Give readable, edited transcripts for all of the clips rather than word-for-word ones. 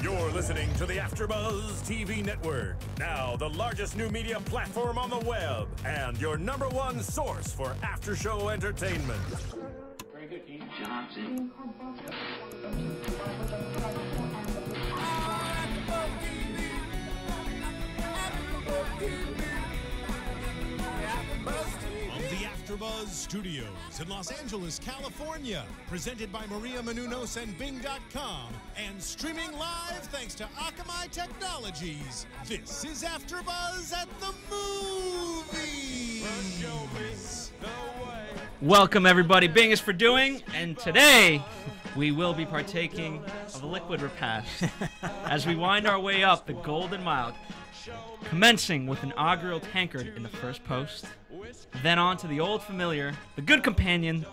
You're listening to the AFTERBUZZ TV Network, now the largest new media platform on the web, and your #1 source for after-show entertainment. Very good, Dean Johnson. From the AFTERBUZZ Studios in Los Angeles, California, presented by Maria Menounos and Bing.com, and streaming live thanks to Akamai Technologies. This is AFTERBUZZ at the Movies. Welcome everybody, Bing is for doing, and today we will be partaking of a liquid repast as we wind our way up the Golden Mile, commencing with an augural tankard in the first post, then on to the old familiar, the good companion,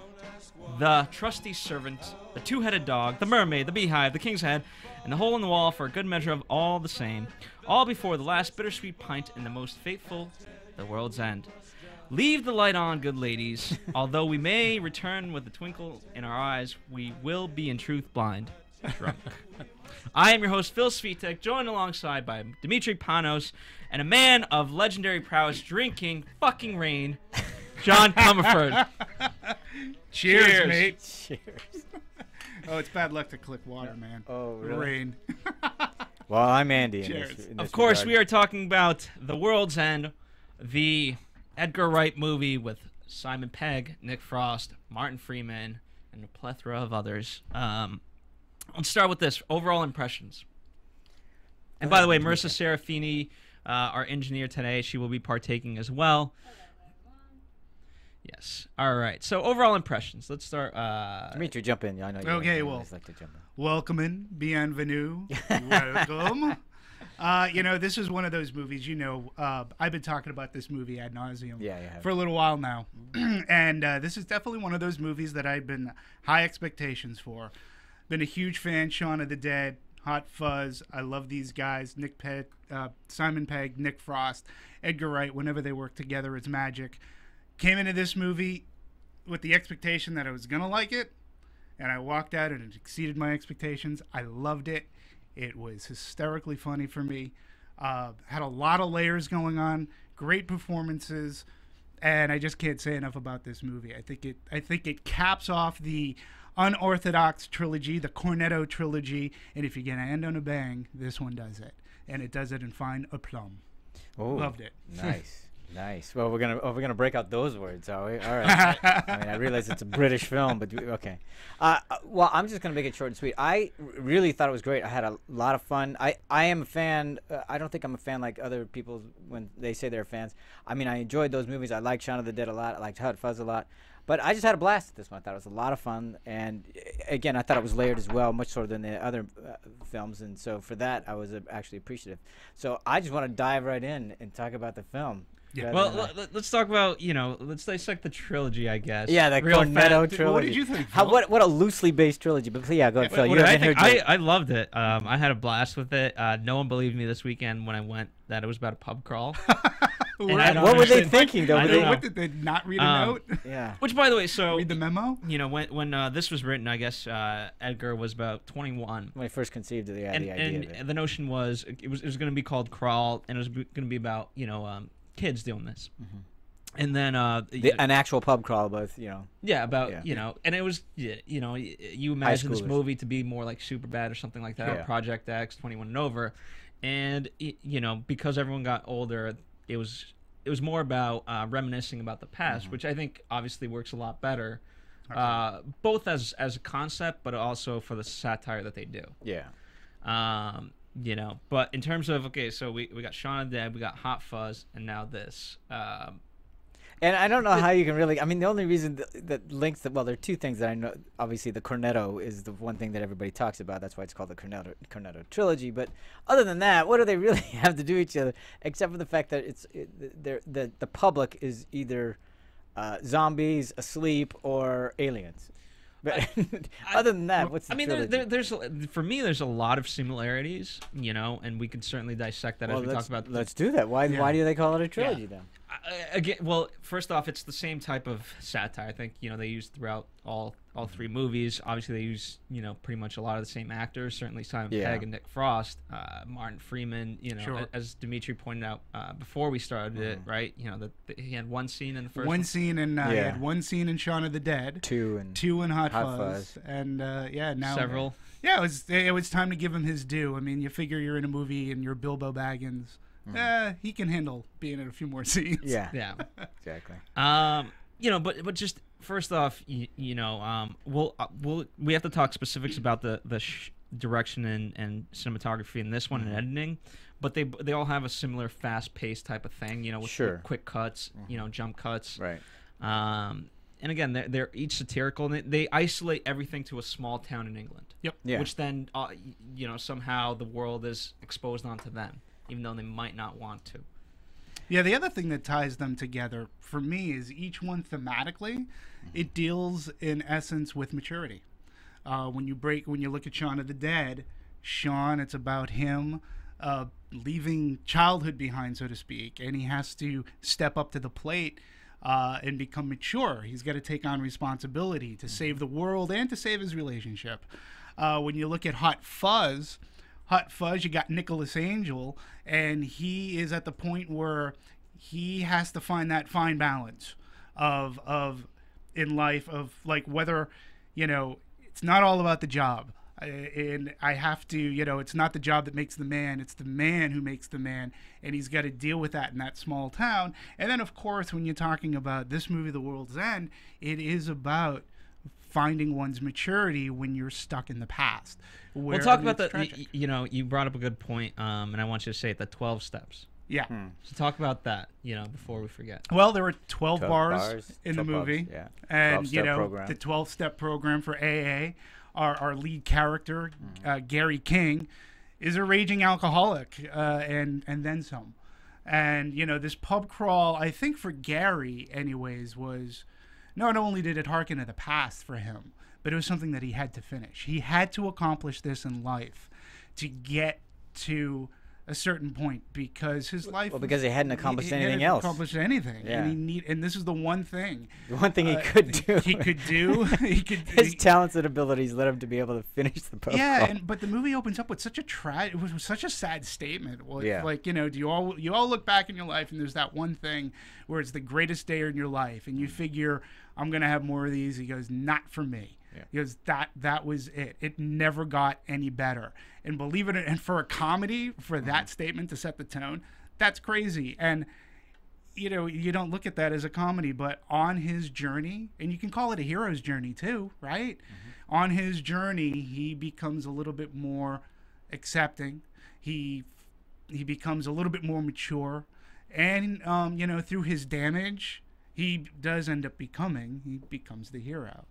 the trusty servant, the two-headed dog, the mermaid, the beehive, the king's head, and the hole in the wall for a good measure of all the same, all before the last bittersweet pint and the most fateful, the world's end. Leave the light on, good ladies. Although we may return with a twinkle in our eyes, we will be in truth blind, drunk. I am your host, Phil Svitek, joined alongside by Demetri, Panos, and a man of legendary prowess drinking fucking rain, John Comerford. Cheers, mate. Cheers. Oh, it's bad luck to click water, man. Oh, really? Rain. Well, I'm Andy. Cheers. Of course, we are talking about The World's End, the Edgar Wright movie with Simon Pegg, Nick Frost, Martin Freeman, and a plethora of others. Let's start with this. Overall impressions. And by the way, Marisa Serafini, our engineer today, she will be partaking as well. Yes. All right. So overall impressions. Let's start. Demetri, jump in. I know you Okay, always like to jump in. Welcome, bienvenue, welcome. This is one of those movies, I've been talking about this movie ad nauseum for a little while now. And this is definitely one of those movies that I've been high expectations for. Been a huge fan, Shaun of the Dead, Hot Fuzz. I love these guys, Simon Pegg, Nick Frost, Edgar Wright. Whenever they work together, it's magic. Came into this movie with the expectation that I was going to like it, and I walked out and it exceeded my expectations. I loved it. It was hysterically funny for me. Had a lot of layers going on, great performances, and I just can't say enough about this movie. I think it caps off the unorthodox trilogy, the Cornetto trilogy, and if you're gonna end on a bang, this one does it, and it does it in fine aplomb. Oh, loved it. Nice, nice. Well, we're gonna break out those words, are we? All right. I mean, I realize it's a British film, but okay. Well, I'm just gonna make it short and sweet. I really thought it was great. I had a lot of fun. I am a fan. I don't think I'm a fan like other people when they say they're fans. I mean, I enjoyed those movies. I liked Shaun of the Dead a lot. I liked Hot Fuzz a lot. But I just had a blast at this one. I thought it was a lot of fun, and again, I thought it was layered as well, much more than the other films, and so for that, I was actually appreciative. So I just want to dive right in and talk about the film. Yeah. Well, let's talk about, let's dissect the trilogy, I guess. Yeah, the Cornetto trilogy. What did you think, Phil? What a loosely based trilogy. But yeah, go ahead, Phil. I loved it. I had a blast with it. No one believed me this weekend when I went that it was about a pub crawl. What were they thinking, though? What did they not read a note? Yeah. Which, by the way, so read the memo. When this was written, I guess Edgar was about 21 when I first conceived the idea. And the notion was it was going to be called Crawl, and it was going to be about kids doing this. Mm-hmm. And then an actual pub crawl, both and it was you imagine this movie to be more like Superbad or something like that, or Project X, 21 and over, and because everyone got older, it was more about reminiscing about the past, which I think obviously works a lot better, both as a concept, but also for the satire that they do. Yeah. But in terms of so we got Shaun of the Dead, we got Hot Fuzz, and now this. And I don't know how you can really. I mean, the only reason that links that, well, there are two things that I know. Obviously, the Cornetto is the one thing that everybody talks about. That's why it's called the Cornetto trilogy. But other than that, what do they really have to do with each other? Except for the fact that the public is either zombies, asleep, or aliens. But other than that, what's the trilogy? There's a lot of similarities, and we could certainly dissect that as we talk about. Let's do that. Why do they call it a trilogy then? Again, well, first off, it's the same type of satire. I think they use throughout all three movies. Obviously, they use pretty much a lot of the same actors. Certainly Simon Pegg and Nick Frost, Martin Freeman. As Demetri pointed out before we started it, right? That he had one scene in the first one scene in he had one scene in Shaun of the Dead, two in Hot Fuzz, and now several. Yeah, it was time to give him his due. I mean, you figure you're in a movie and you're Bilbo Baggins. He can handle being in a few more scenes. Yeah, exactly. But just first off, we have to talk specifics about the direction and cinematography in this one and editing. But they all have a similar fast-paced type of thing. With quick cuts, jump cuts. Right. And again, they're each satirical, and they isolate everything to a small town in England. Yep. Yeah. Which then, somehow the world is exposed onto them, even though they might not want to. Yeah, the other thing that ties them together for me is each one thematically, it deals in essence with maturity. When you look at Shaun of the Dead, Shaun, it's about him leaving childhood behind, so to speak, and he has to step up to the plate and become mature. He's got to take on responsibility to save the world and to save his relationship. When you look at Hot Fuzz, you got Nicholas Angel, and he is at the point where he has to find that fine balance of in life of like whether it's not all about the job. And I have to, it's not the job that makes the man, it's the man who makes the man, and he's got to deal with that in that small town. And then, of course, when you're talking about this movie, The World's End, it is about finding one's maturity when you're stuck in the past. We'll talk about you brought up a good point, and I want you to say it, the 12 steps. Yeah. So talk about that, before we forget. Well, there were 12 bars in the movie, yeah. And, the 12-step program for AA. Our lead character, Gary King, is a raging alcoholic, and then some. And this pub crawl, I think for Gary, anyways, was not only did it harken to the past for him, but it was something that he had to finish. He had to accomplish this in life to get to a certain point because his life. Well, because he hadn't accomplished anything else. Accomplished anything, yeah. And this is the one thing. The one thing he could do. His talents and abilities led him to be able to finish the pub Yeah, crawl. but the movie opens up with such a it was such a sad statement. Well, yeah. Like do you all look back in your life and there's that one thing where it's the greatest day in your life and you figure I'm gonna have more of these. He goes, not for me. Yeah. Because that was it. It never got any better. And believe it, and for a comedy, for that statement to set the tone, that's crazy. And you don't look at that as a comedy, but on his journey, and you can call it a hero's journey too, right? On his journey, he becomes a little bit more accepting. He becomes a little bit more mature, and through his damage, he does end up he becomes the hero.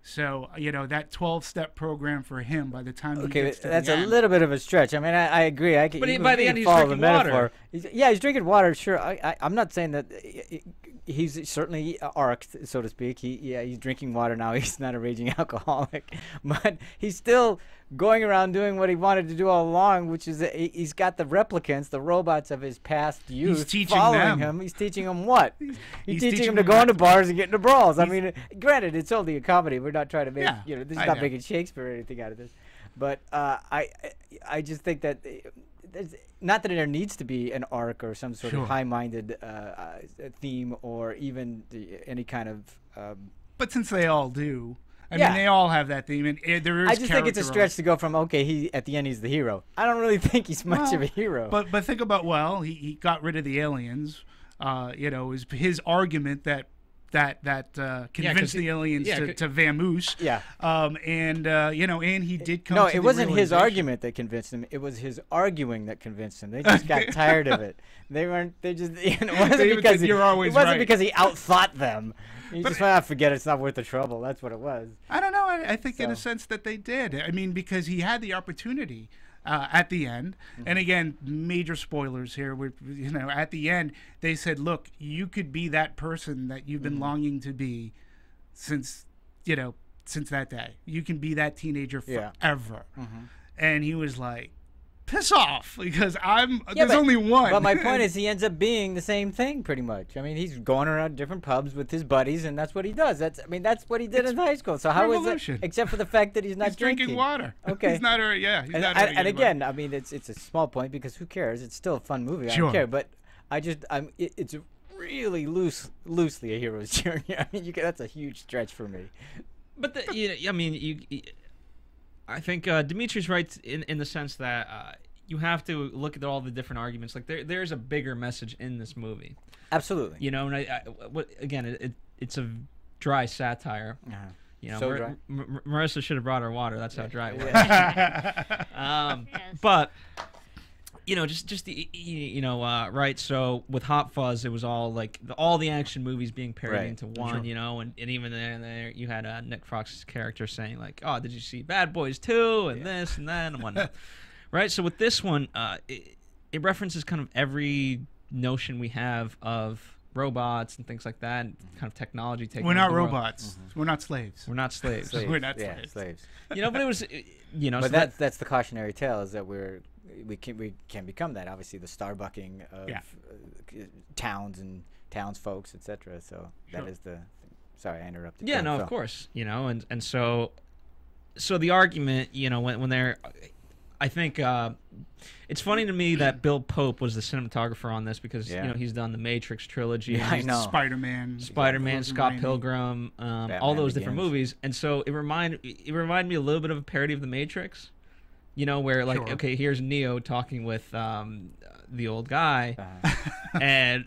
So, that 12-step program for him by the time he gets to that's the a end. little bit of a stretch. I mean, I agree. But by the end, he's drinking water. He's drinking water, sure. I'm not saying that he's certainly arced, so to speak. He's drinking water now. He's not a raging alcoholic. But he's still going around doing what he wanted to do all along, which is he's got the replicants, the robots of his past youth following him. He's teaching them what? He's teaching them to go into bars and get into brawls. I mean, granted, it's only a comedy. We're not trying to make, this is not making Shakespeare or anything out of this. But I just think that not that there needs to be an arc or some sort of high-minded theme or even any kind of... but since they all do... I mean, they all have that theme, and there is. I just think it's a stretch to go from he at the end he's the hero. I don't really think he's much of a hero. But think about he got rid of the aliens. Is his argument that convinced the aliens to vamoose. Yeah. And he did come. No, to it wasn't his argument that convinced him. It was his arguing that convinced him. They just got tired of it. They weren't. They just. It wasn't because he outthought them. You just forget it's not worth the trouble. That's what it was. I don't know. I think in a sense that they did. I mean, because he had the opportunity at the end. And again, major spoilers here. At the end, they said, look, you could be that person that you've been longing to be since that day. You can be that teenager forever. And he was like, piss off because there's only one. But my point is, he ends up being the same thing pretty much. I mean, he's going around different pubs with his buddies, and that's what he does. That's what he did in high school. So how is it? Except for the fact that he's not drinking water. Okay. He's not. And again, I mean, it's a small point because who cares? It's still a fun movie. I don't care. But it's really loosely a hero's journey. I mean, that's a huge stretch for me. But I think Demetri's right in the sense that you have to look at all the different arguments. Like there's a bigger message in this movie. Absolutely. You know, and it's a dry satire. You know, so dry. Marisa should have brought her water. That's how dry it was. But you know, just the right. So with Hot Fuzz, it was all like all the action movies being parodied into one. You know, and even there you had Nick Frox's character saying like, "Oh, did you see Bad Boys 2?" and this and that and whatnot. Right. So with this one, it references kind of every notion we have of robots and things like that, and kind of technology taking. We're not robots. We're not slaves. We're not slaves. We're not slaves. Slaves. You know, but it was, you know. But so that's the cautionary tale, is that we can become that. Obviously, the Starbucking of towns and townsfolks, etc. So that is the. Sorry, I interrupted. Yeah, no, of course. You know, and so the argument, you know, when they're. I think it's funny to me that Bill Pope was the cinematographer on this because you know he's done the Matrix trilogy, yeah, I know. Spider-Man, Scott Pilgrim, all those different movies, and so it reminded me a little bit of a parody of the Matrix, you know, where like okay, here's Neo talking with the old guy, and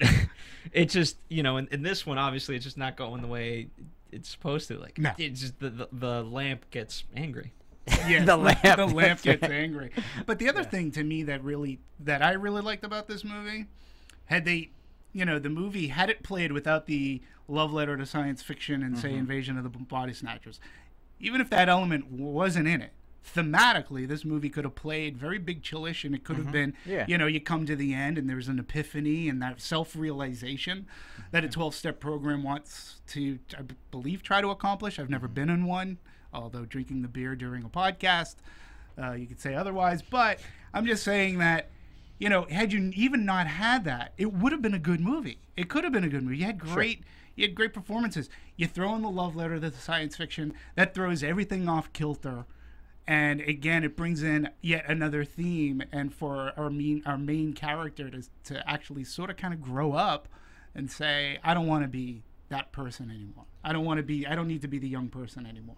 it just in this one obviously it's just not going the way it's supposed to. Like it's just the lamp gets angry. Yeah, the lamp gets angry. But the other thing to me that I really liked about this movie, had they, the movie had it played without the love letter to science fiction and say Invasion of the Body Snatchers, even if that element wasn't in it, thematically this movie could have played very Big Chillish, and it could have been, you come to the end and there's an epiphany and that self-realization that a 12-step program wants to, I believe, try to accomplish. I've never been in one. Although drinking the beer during a podcast, you could say otherwise. But I'm just saying that, had you even not had that, it would have been a good movie. It could have been a good movie. You had great performances. You throw in the love letter to the science fiction, that throws everything off kilter. And again, it brings in yet another theme, and for our main character to actually sort of kind of grow up and say, I don't want to be that person anymore. I don't need to be the young person anymore.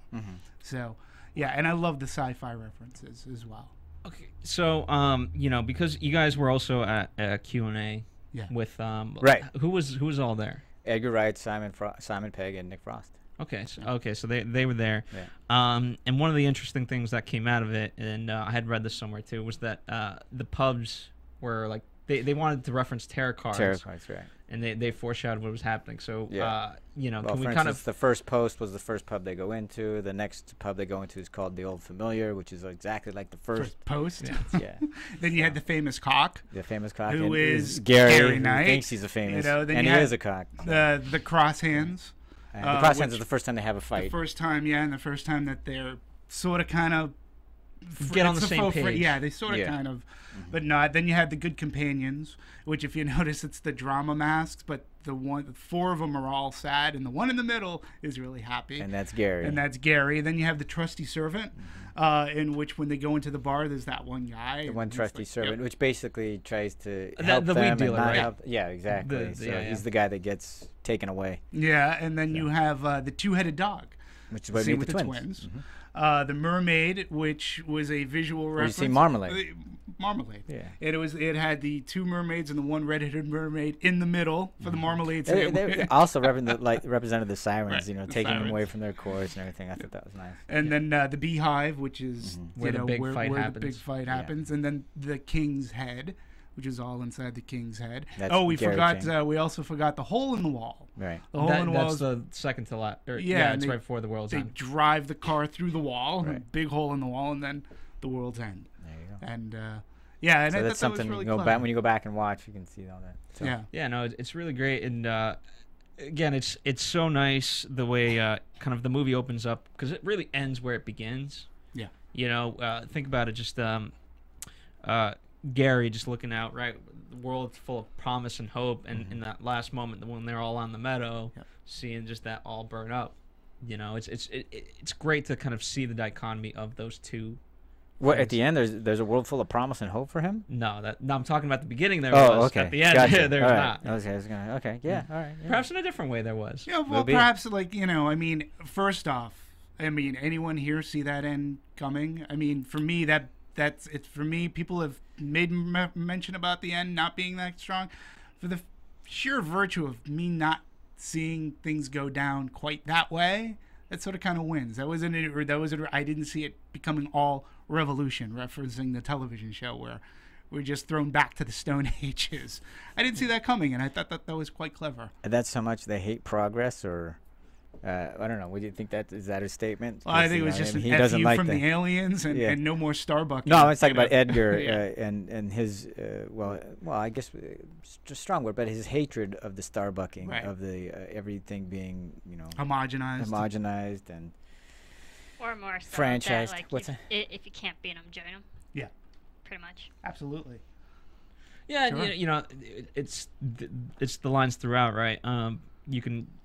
So, yeah, and I love the sci-fi references as well. Okay, so because you guys were also at a Q&A with who was all there? Edgar Wright, Simon Pegg, and Nick Frost. Okay, so they were there. Yeah. And one of the interesting things that came out of it, and I had read this somewhere too, was that the pubs were like they wanted to reference tarot cards. Tarot cards, right. And they foreshadowed what was happening. So, well, can we kind of... the first post was the first pub they go into. The next pub they go into is called The Old Familiar, which is exactly like the first post. Yeah. Then you had the famous cock. The famous cock. Who is Gary Knight. Who thinks he's a famous. Then and he is a cock. The cross hands. The cross hands is the first time they have a fight. The first time, and the first time that they're sort of kind of... get on the same page. Yeah, they sort of kind of... But not. Then you had the Good Companions, which, if you notice, it's the drama masks, but the four of them are all sad, and the one in the middle is really happy. And that's Gary. Then you have the Trusty Servant, in which when they go into the bar, there's that one guy. The one trusty servant, which basically tries to help them. The weed dealer, right? Yeah, exactly. He's the guy that gets taken away. Yeah, and then you have the two-headed dog. Which is where we meet the twins. The Mermaid, which was a visual reference. You see Marmalade. Marmalade. Yeah. It had the two mermaids and the one redheaded mermaid in the middle for the Marmalade sandwich. They also represented the sirens, taking sirens. them away from their chorus and everything. I thought that was nice. And then the Beehive, which is where the big fight happens, and then the King's Head, which is all inside the King's Head. We also forgot the Hole in the Wall. Right. The Hole in the Wall. That's the second to last. It's right before the World's End. They drive the car through the wall, a big hole in the wall, and then the World's End. There you go. And so that's something really when you go back and watch, you can see all that. So. Yeah, no, it's really great, and again, it's so nice the way kind of the movie opens up, because it really ends where it begins. Yeah. Think about it. Just Gary just looking out, right? The world's full of promise and hope, and in that last moment when they're all on the meadow, seeing just that all burn up, you know, it's great to kind of see the dichotomy of those two. What, at the end, there's a world full of promise and hope for him? No, I'm talking about the beginning. There was. Okay. At the end, gotcha. there's not. Okay, yeah, all right. Yeah. Perhaps in a different way there was. Yeah, well, perhaps, like, you know, I mean, first off, I mean, anyone here see that end coming? I mean, for me, that's it. For me, people have made mention about the end not being that strong. For the sheer virtue of me not seeing things go down quite that way, that sort of kind of wins. I didn't see it becoming all revolution, referencing the television show where we're just thrown back to the Stone Ages. I didn't see that coming, and I thought that was quite clever. And that's how much they hate progress, or I don't know. What do you think is that a statement? Well, I think it was just an F you from the aliens and no more Starbucks. No, I was talking about Edgar and his well, I guess just strong word, but his hatred of the Starbucking, of the everything being, you know, homogenized and or more so franchised. That, like, what's that? If you can't beat them, join them. Yeah, pretty much. Absolutely. Yeah, sure. You know, it's the lines throughout, right?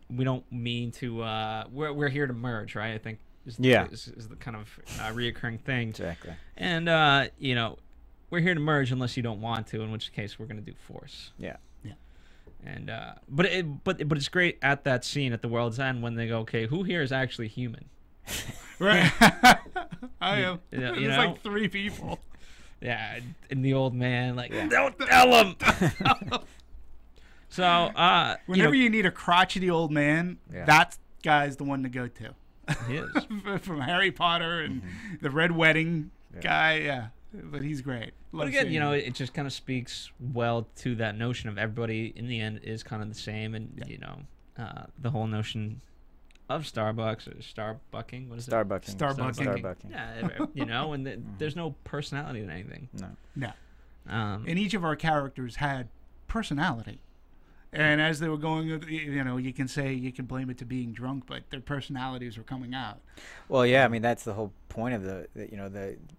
We don't mean to. We're here to merge, right? I think is the kind of reoccurring thing. Exactly. And you know, we're here to merge unless you don't want to, in which case we're going to do force. Yeah. Yeah. And but it's great at that scene at the world's end when they go, okay, who here is actually human? Right. I am. There's like 3 people. Yeah, and the old man, like, don't tell him. So, whenever you need a crotchety old man, that guy's the one to go to. He is. From Harry Potter and the Red Wedding guy, but he's great. But again, you know, it just kind of speaks well to that notion of everybody in the end is kind of the same, and you know, the whole notion of Starbucks or Starbucking. What is it? Starbucking. Yeah, you know, and there's no personality in anything. No. And each of our characters had personality. And as they were going, you know, you can blame it to being drunk, but their personalities were coming out. Well, yeah, I mean, that's the whole point of the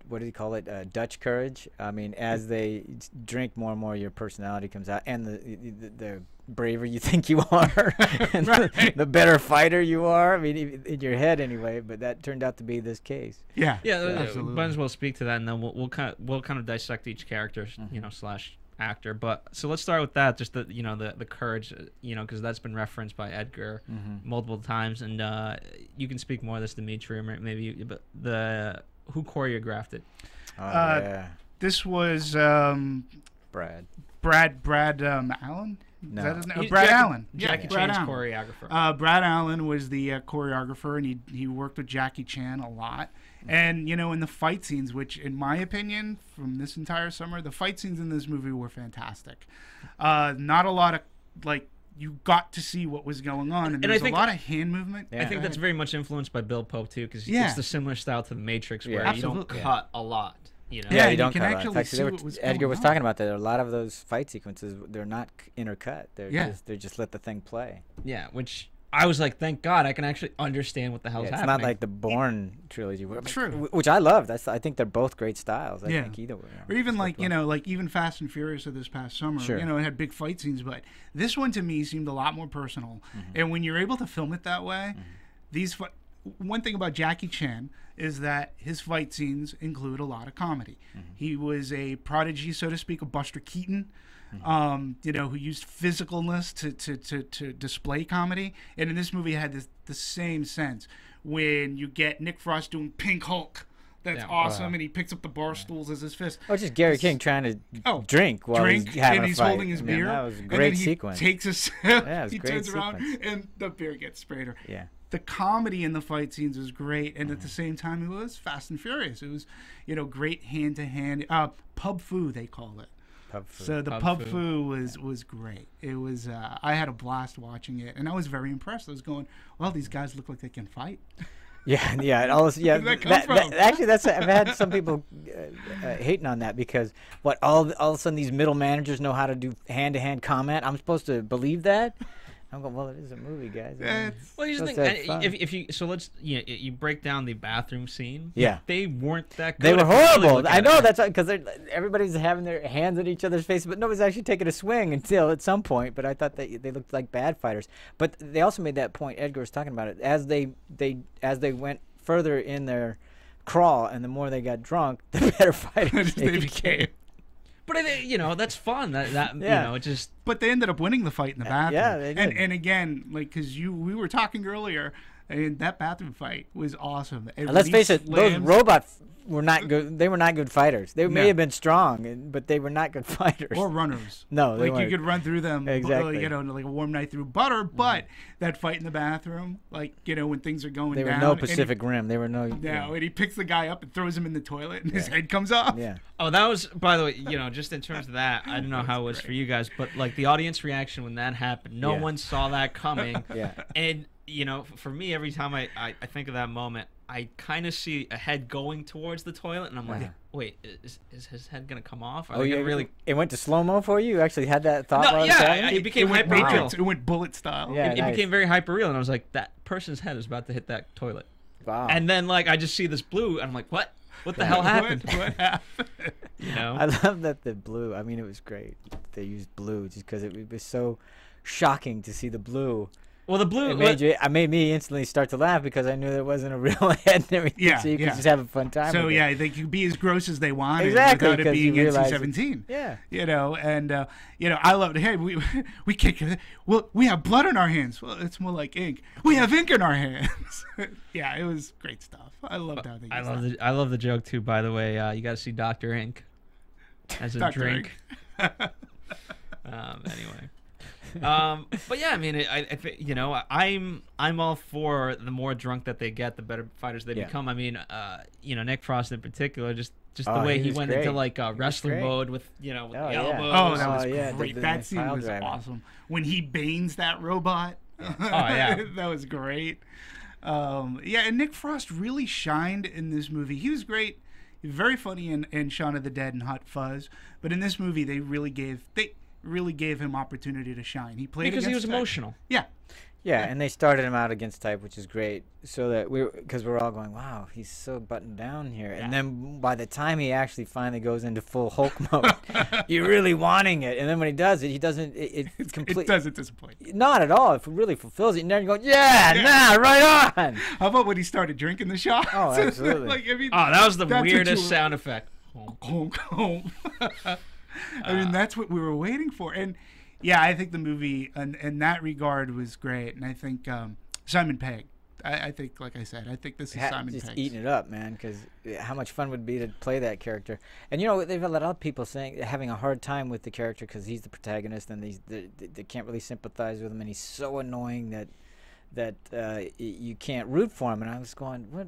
what do you call it? Dutch courage. I mean, as they drink more and more, your personality comes out, and the braver you think you are, and the better fighter you are. I mean, in your head anyway. But that turned out to be this case. Yeah, absolutely. Might as well speak to that, and then we'll kind of dissect each character, you know, / actor. But so let's start with that, just the courage, you know, because that's been referenced by Edgar multiple times, and you can speak more of this, Demetri, or maybe, but who choreographed it? This was Brad Allen. No. Is that his name? Brad Allen. Jackie Chan's choreographer. Brad Allen was the choreographer, and he worked with Jackie Chan a lot. And, you know, in the fight scenes, which, in my opinion, from this entire summer, the fight scenes in this movie were fantastic. Not a lot of, like, you got to see what was going on, and there's a lot of hand movement. I think that's very much influenced by Bill Pope, too, because it's the similar style to The Matrix, where you don't cut a lot. You know? Yeah, you don't can cut actually see what was going Edgar was on. talking about that. A lot of those fight sequences, they're not intercut. They just let the thing play. Yeah, which I was like, thank God, I can actually understand what the hell's happening. It's not like the Bourne trilogy, True. Which I love. I think they're both great styles. I think either way. Or even like, you know, like even Fast and Furious of this past summer, you know, it had big fight scenes, but this one to me seemed a lot more personal. And when you're able to film it that way, one thing about Jackie Chan is that his fight scenes include a lot of comedy. He was a prodigy, so to speak, of Buster Keaton, you know, who used physicalness to display comedy. And in this movie, it had the same sense. When you get Nick Frost doing Pink Hulk, that's awesome, and he picks up the bar stools as his fist. Or just Gary King trying to drink while he's having and he's a fight. holding his beer. That was a great sequence. He takes a sip, he turns around, and the beer gets sprayed. Yeah. The comedy in the fight scenes was great, and at the same time, it was Fast and Furious. It was, you know, great hand-to-hand. Pub foo, they call it. Pub foo. So the pub foo was great. It was. I had a blast watching it, and I was very impressed. I was going, well, these guys look like they can fight. Yeah. Where did that come from? Actually, I've had some people hating on that because all of a sudden these middle managers know how to do hand-to-hand combat. I'm supposed to believe that. I'm going, well, it is a movie, guys. Well, you just think if you let's you break down the bathroom scene. Yeah, they weren't that good. They were horrible. I know that's because everybody's having their hands in each other's faces, but nobody's actually taking a swing until at some point. But I thought they looked like bad fighters. But they also made that point. Edgar was talking about it as they went further in their crawl, and the more they got drunk, the better fighters they became. But that's fun. That it just. But they ended up winning the fight in the bathroom. Yeah, they did. And again, like, because we were talking earlier, and that bathroom fight was awesome. Let's face it, those robots were not good. They were not good fighters. They may have been strong, but they were not good fighters. Or runners. No, they like, you could run through them, exactly. Like a warm night through butter. But that fight in the bathroom, like, when things are going down. They were no Pacific Rim. They were no. No, and he picks the guy up and throws him in the toilet, and his head comes off. Yeah. Oh, that was, by the way, just in terms of that, I don't know how it was for you guys, but like the audience reaction when that happened, no one saw that coming. Yeah. And for me, every time I think of that moment, I kind of see a head going towards the toilet, and I'm like, wait, is his head gonna come off? Really? It went to slow mo for you. You actually had that thought. No, it became hyper real. It went bullet style. Yeah, it became very hyper real, and I was like, that person's head is about to hit that toilet. Wow. And then I just see this blue, and I'm like, what? What the hell happened? What happened? I love that the blue. I mean, it was great. They used blue just because it was so shocking to see the blue. Well, the blue it made me instantly start to laugh because I knew there wasn't a real head and everything. Yeah, so you could just have a fun time. So with they could be as gross as they wanted exactly, without it being NC-17. Yeah, and I loved it. Hey, we can't. Well, we have blood in our hands. Well, it's more like ink. We have ink in our hands. Yeah, it was great stuff. I loved how they. I love the joke too. By the way, you got to see Dr. Ink as a Dr. drink. Anyway. But yeah, I mean, I think I'm all for the more drunk that they get, the better fighters they become. I mean, Nick Frost in particular, just the way he went into like wrestler mode with with the elbows. Oh, that was great. That scene was awesome when he banes that robot. That was great. And Nick Frost really shined in this movie. He was great, very funny in Shaun of the Dead and Hot Fuzz, but in this movie they really gave him opportunity to shine. He played because he was emotional. Yeah, and they started him out against type, which is great, so that because we're all going, wow, he's so buttoned down here. And then by the time he actually finally goes into full Hulk mode, you're really wanting it. And then when he does it, he doesn't. It doesn't disappoint. Not at all. It really fulfills it. And then you're going, right on. How about when he started drinking the shots? Oh, absolutely. That was the weirdest sound effect. I mean, that's what we were waiting for. And I think the movie in that regard was great. And I think Simon Pegg, I think, like I said, I think this is Simon Pegg. Just eating it up, man, because how much fun would it be to play that character? And, they've had a lot of people having a hard time with the character because he's the protagonist and they can't really sympathize with him. And he's so annoying that you can't root for him. And I was going, what?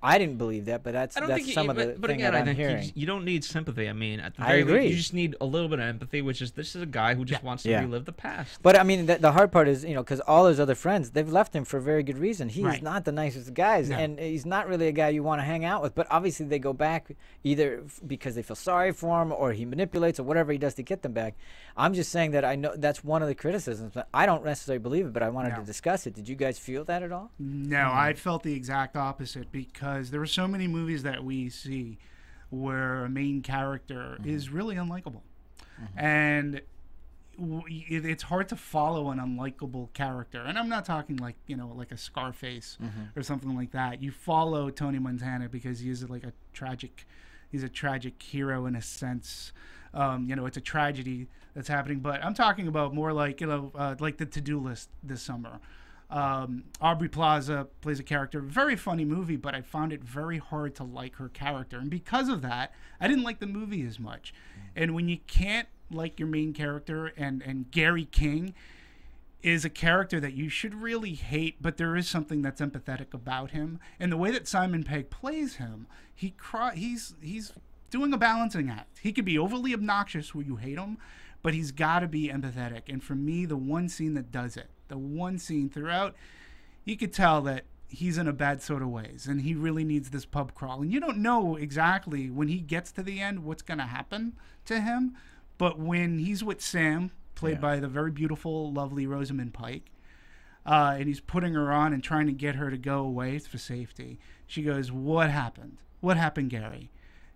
I didn't believe that, but that's some of the thing that I'm hearing. You don't need sympathy. I mean, at the I agree. You just need a little bit of empathy, which is this is a guy who just wants to relive the past. But I mean, the hard part is, because all his other friends, they've left him for a very good reason. He's not the nicest of guys, and he's not really a guy you want to hang out with. But obviously, they go back either because they feel sorry for him, or he manipulates, or whatever he does to get them back. I'm just saying that I know that's one of the criticisms. I don't necessarily believe it, but I wanted to discuss it. Did you guys feel that at all? No, I felt the exact opposite because there were so many movies that we see where a main character is really unlikable. And it's hard to follow an unlikable character. And I'm not talking like, like a Scarface or something like that. You follow Tony Montana because he is like he's a tragic hero in a sense. It's a tragedy that's happening. But I'm talking about more like, like the To-Do List this summer. Aubrey Plaza plays a character, very funny movie, but I found it very hard to like her character, and because of that I didn't like the movie as much. And when you can't like your main character, and Gary King is a character that you should really hate, but there is something that's empathetic about him, and the way that Simon Pegg plays him, he's doing a balancing act. He could be overly obnoxious where you hate him, but he's got to be empathetic. And for me, the one scene that does it, the one scene throughout, you could tell that he's in a bad sort of ways, and he really needs this pub crawl. And you don't know exactly when he gets to the end what's going to happen to him, but when he's with Sam, played by the very beautiful, lovely Rosamund Pike. And he's putting her on and trying to get her to go away for safety. She goes, "What happened? What happened, Gary?"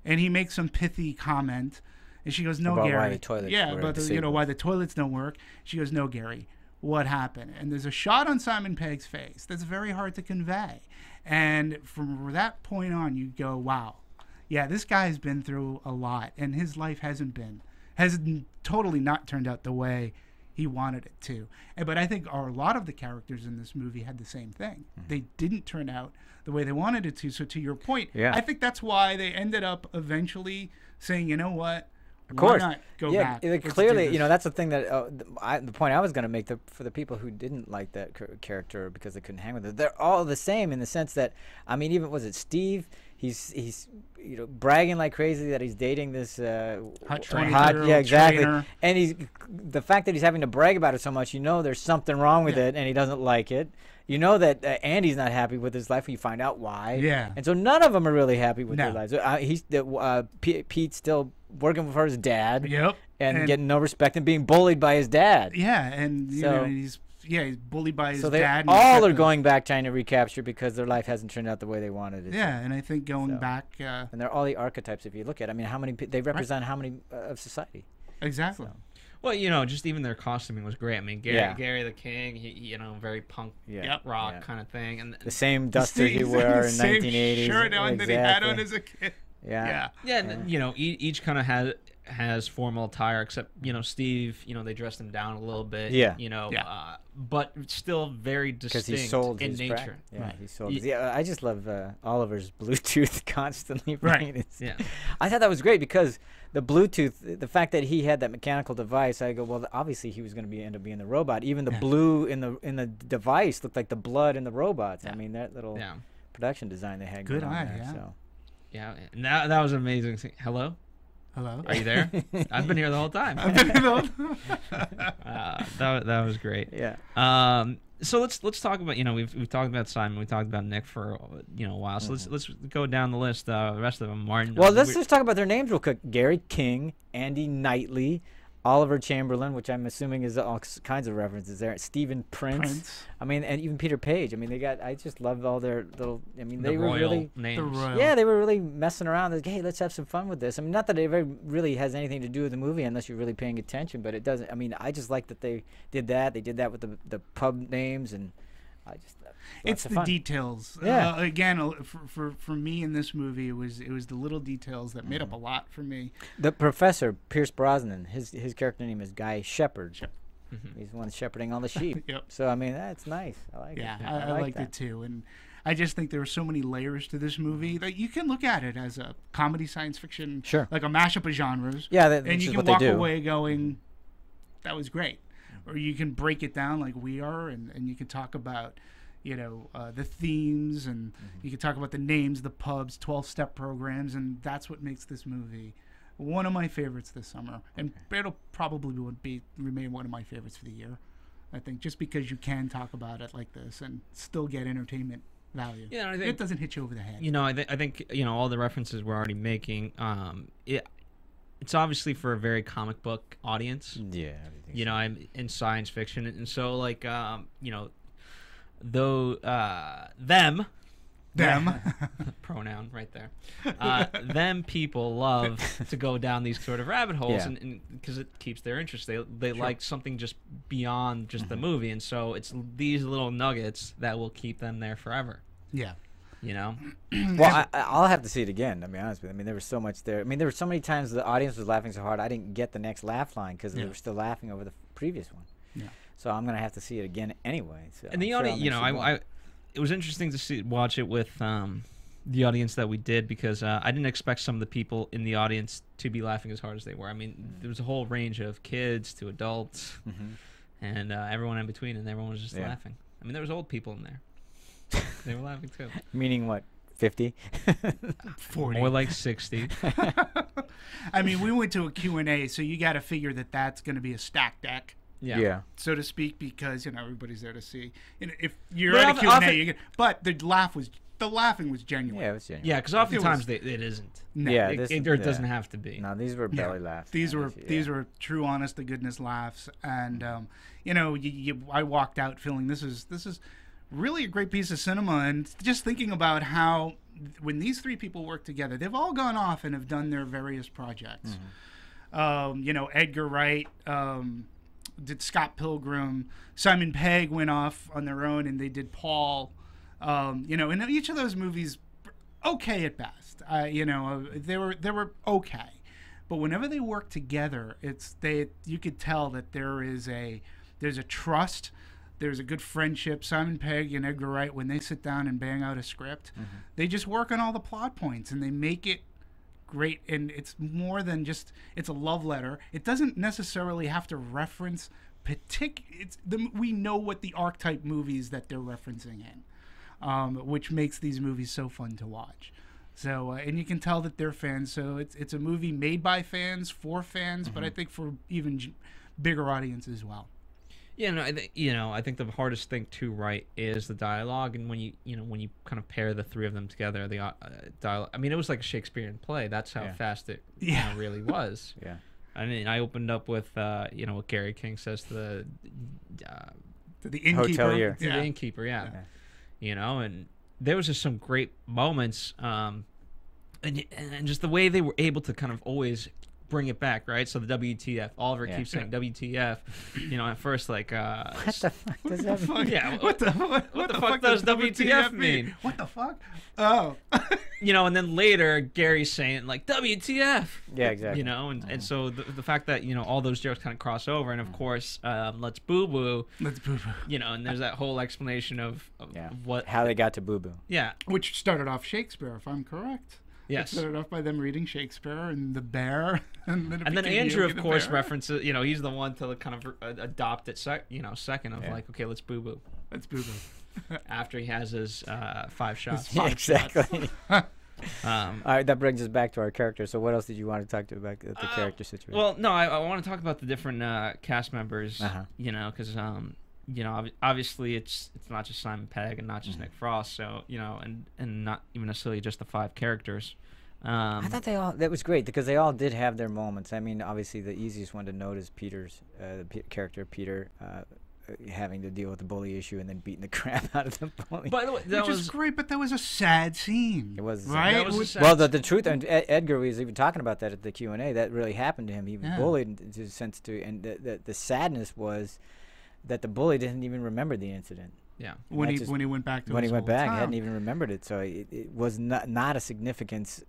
And he makes some pithy comment. And she goes, "No, about Gary." why the toilets were why the toilets don't work. She goes, "No, Gary. What happened?" And there's a shot on Simon Pegg's face that's very hard to convey. And from that point on, you go, wow. Yeah, this guy's been through a lot, and his life hasn't totally not turned out the way he wanted it to. But I think a lot of the characters in this movie had the same thing. They didn't turn out the way they wanted it to. So to your point, I think that's why they ended up eventually saying, you know what? Of course. Why not go back? Clearly, you know, that's the thing that the point I was going to make for the people who didn't like that character because they couldn't hang with it. They're all the same in the sense that, I mean, even was it Steve? He's you know, bragging like crazy that he's dating this exactly. Trainer. And the fact that he's having to brag about it so much, you know, there's something wrong with it, and he doesn't like it. You know that Andy's not happy with his life, and you find out why. Yeah. And so none of them are really happy with their lives. Pete's still working for his dad. Yep. And getting no respect and being bullied by his dad. Yeah, and you know, he's bullied by his dad. So they all are going back trying to recapture because their life hasn't turned out the way they wanted it. Yeah, and I think going back. And they're all the archetypes if you look at it. I mean, how many they represent how many of society. Exactly. So. Well, you know, just even their costuming was great. I mean, Gary the King, he you know, very punk rock kind of thing, and the same duster he wore in 1980s. Shirt on that he had on as a kid. Yeah. And you know, each kind of has formal attire, except you know, Steve. You know, they dressed him down a little bit. Yeah. You know, but still very distinct he sold in his nature. He sold. I just love Oliver's Bluetooth constantly. Right. Yeah. I thought that was great because the Bluetooth, the fact that he had that mechanical device, I go, well, obviously he was going to end up being the robot. Even the blue in the device looked like the blood in the robots. I mean, that little production design they had. Good eye. There, so. Yeah, and that was amazing. Hello? Hello? Are you there? I've been here the whole time. That was great. Yeah. So let's talk about, you know, we've talked about Simon, we talked about Nick for, you know, a while. So let's go down the list. The rest of them, Martin. Well, let's just talk about their names real quick. Gary King, Andy Knightley, Oliver Chamberlain, which I'm assuming is all kinds of references there. Stephen Prince. I mean, and even Peter Page. I mean, I just loved all their little. I mean, they were really names. Yeah, they were really messing around. Like, hey, let's have some fun with this. I mean, not that it really has anything to do with the movie unless you're really paying attention, but it doesn't. I mean, I just like that they did that. They did that with the pub names, and I just. It's the details. Yeah. Again, for me in this movie, it was the little details that made up a lot for me. The professor, Pierce Brosnan, his character name is Guy Shepherd. He's the one shepherding all the sheep. Yep. So I mean, that's nice. I like it. I liked it too, and I just think there were so many layers to this movie that you can look at it as a comedy, science fiction, like a mashup of genres. Yeah, and you can walk away going, "That was great," or you can break it down like we are, and you can talk about. You know, the themes, and you can talk about the names, the pubs, 12-step programs, and that's what makes this movie one of my favorites this summer. And it'll probably remain one of my favorites for the year, I think, just because you can talk about it like this and still get entertainment value. Yeah, I think, it doesn't hit you over the head. You know, I think you know, all the references we're already making, it's obviously for a very comic book audience. Yeah. You know, I'm in science fiction, and so, like, you know, though them pronoun right there, them people love to go down these sort of rabbit holes, and because it keeps their interest. They like something just beyond just the movie, and so it's these little nuggets that will keep them there forever. Yeah. You know. Well, I'll have to see it again, to be honest with you. I mean, there was so much there. I mean, there were so many times the audience was laughing so hard I didn't get the next laugh line because they were still laughing over the previous one. Yeah. So I'm gonna have to see it again anyway. So and the audience, you know, it was interesting to watch it with the audience that we did because I didn't expect some of the people in the audience to be laughing as hard as they were. I mean, there was a whole range of kids to adults, and everyone in between, and everyone was just laughing. I mean, there was old people in there; they were laughing too. Meaning what? 50? 40. More like 60. I mean, we went to a Q&A, so you got to figure that that's going to be a stacked deck. Yeah. So to speak, because, you know, everybody's there to see. You know, if you're at a Q&A, but the laugh was the laughing was genuine. Yeah, it was genuine. Yeah, because oftentimes it isn't. No. Yeah, It doesn't have to be. No, these were belly laughs. These were true, honest to goodness laughs, and you know, I walked out feeling this is really a great piece of cinema, and just thinking about how when these three people work together, they've all gone off and have done their various projects. You know, Edgar Wright did Scott Pilgrim, Simon Pegg went off on their own and they did Paul. You know, and each of those movies, okay at best. You know, they were okay, but whenever they work together, you could tell that there's a trust, there's a good friendship. Simon Pegg and Edgar Wright, when they sit down and bang out a script, they just work on all the plot points and they make it great. And it's more than just it's a love letter. It doesn't necessarily have to reference we know what the archetype movies that they're referencing in. Which makes these movies so fun to watch. So, and you can tell that they're fans. So it's a movie made by fans, for fans, but I think for even bigger audience as well. Yeah, no, I think the hardest thing to write is the dialogue, and when you kind of pair the three of them together, the dialogue. I mean, it was like a Shakespearean play. That's how fast it really was. Yeah. I mean, I opened up with what Gary King says to the innkeeper. Hotelier. To the innkeeper, yeah. You know, and there was just some great moments, and just the way they were able to kind of always bring it back, right? So the WTF, Oliver keeps saying WTF, you know, at first like what the fuck does that mean? Yeah, what the fuck does WTF mean? What the fuck? Oh. You know, and then later Gary's saying like WTF. Yeah, exactly. You know, and so the fact that, you know, all those jokes kind of cross over, and of course let's boo boo. Let's boo boo. You know, and there's that whole explanation of how they got to boo boo. Yeah. Which started off Shakespeare, if I'm correct. Yes. It started off by them reading Shakespeare and the bear, and then Andrew, of course, references. You know, he's the one to kind of adopt it. Second of like, okay, let's boo boo. Let's boo boo. After he has his 5 shots. Exactly. All right, that brings us back to our character. So, what else did you want to talk to about the character situation? Well, no, I want to talk about the different cast members. You know, because you know, obviously it's not just Simon Pegg and not just Nick Frost, so, you know, and not even necessarily just the 5 characters. I thought that was great because they all did have their moments. I mean, obviously the easiest one to note is Peter's character Peter having to deal with the bully issue and then beating the crap out of the bully. By the way, which is great, but that was a sad scene. It was right. That was well, the truth, and Edgar was even talking about that at the Q&A. That really happened to him. He was bullied to a sense to, and the sadness was that the bully didn't even remember the incident. Yeah. When he went back to when his he went back, he hometown. hadn't even remembered it. So it was not a significance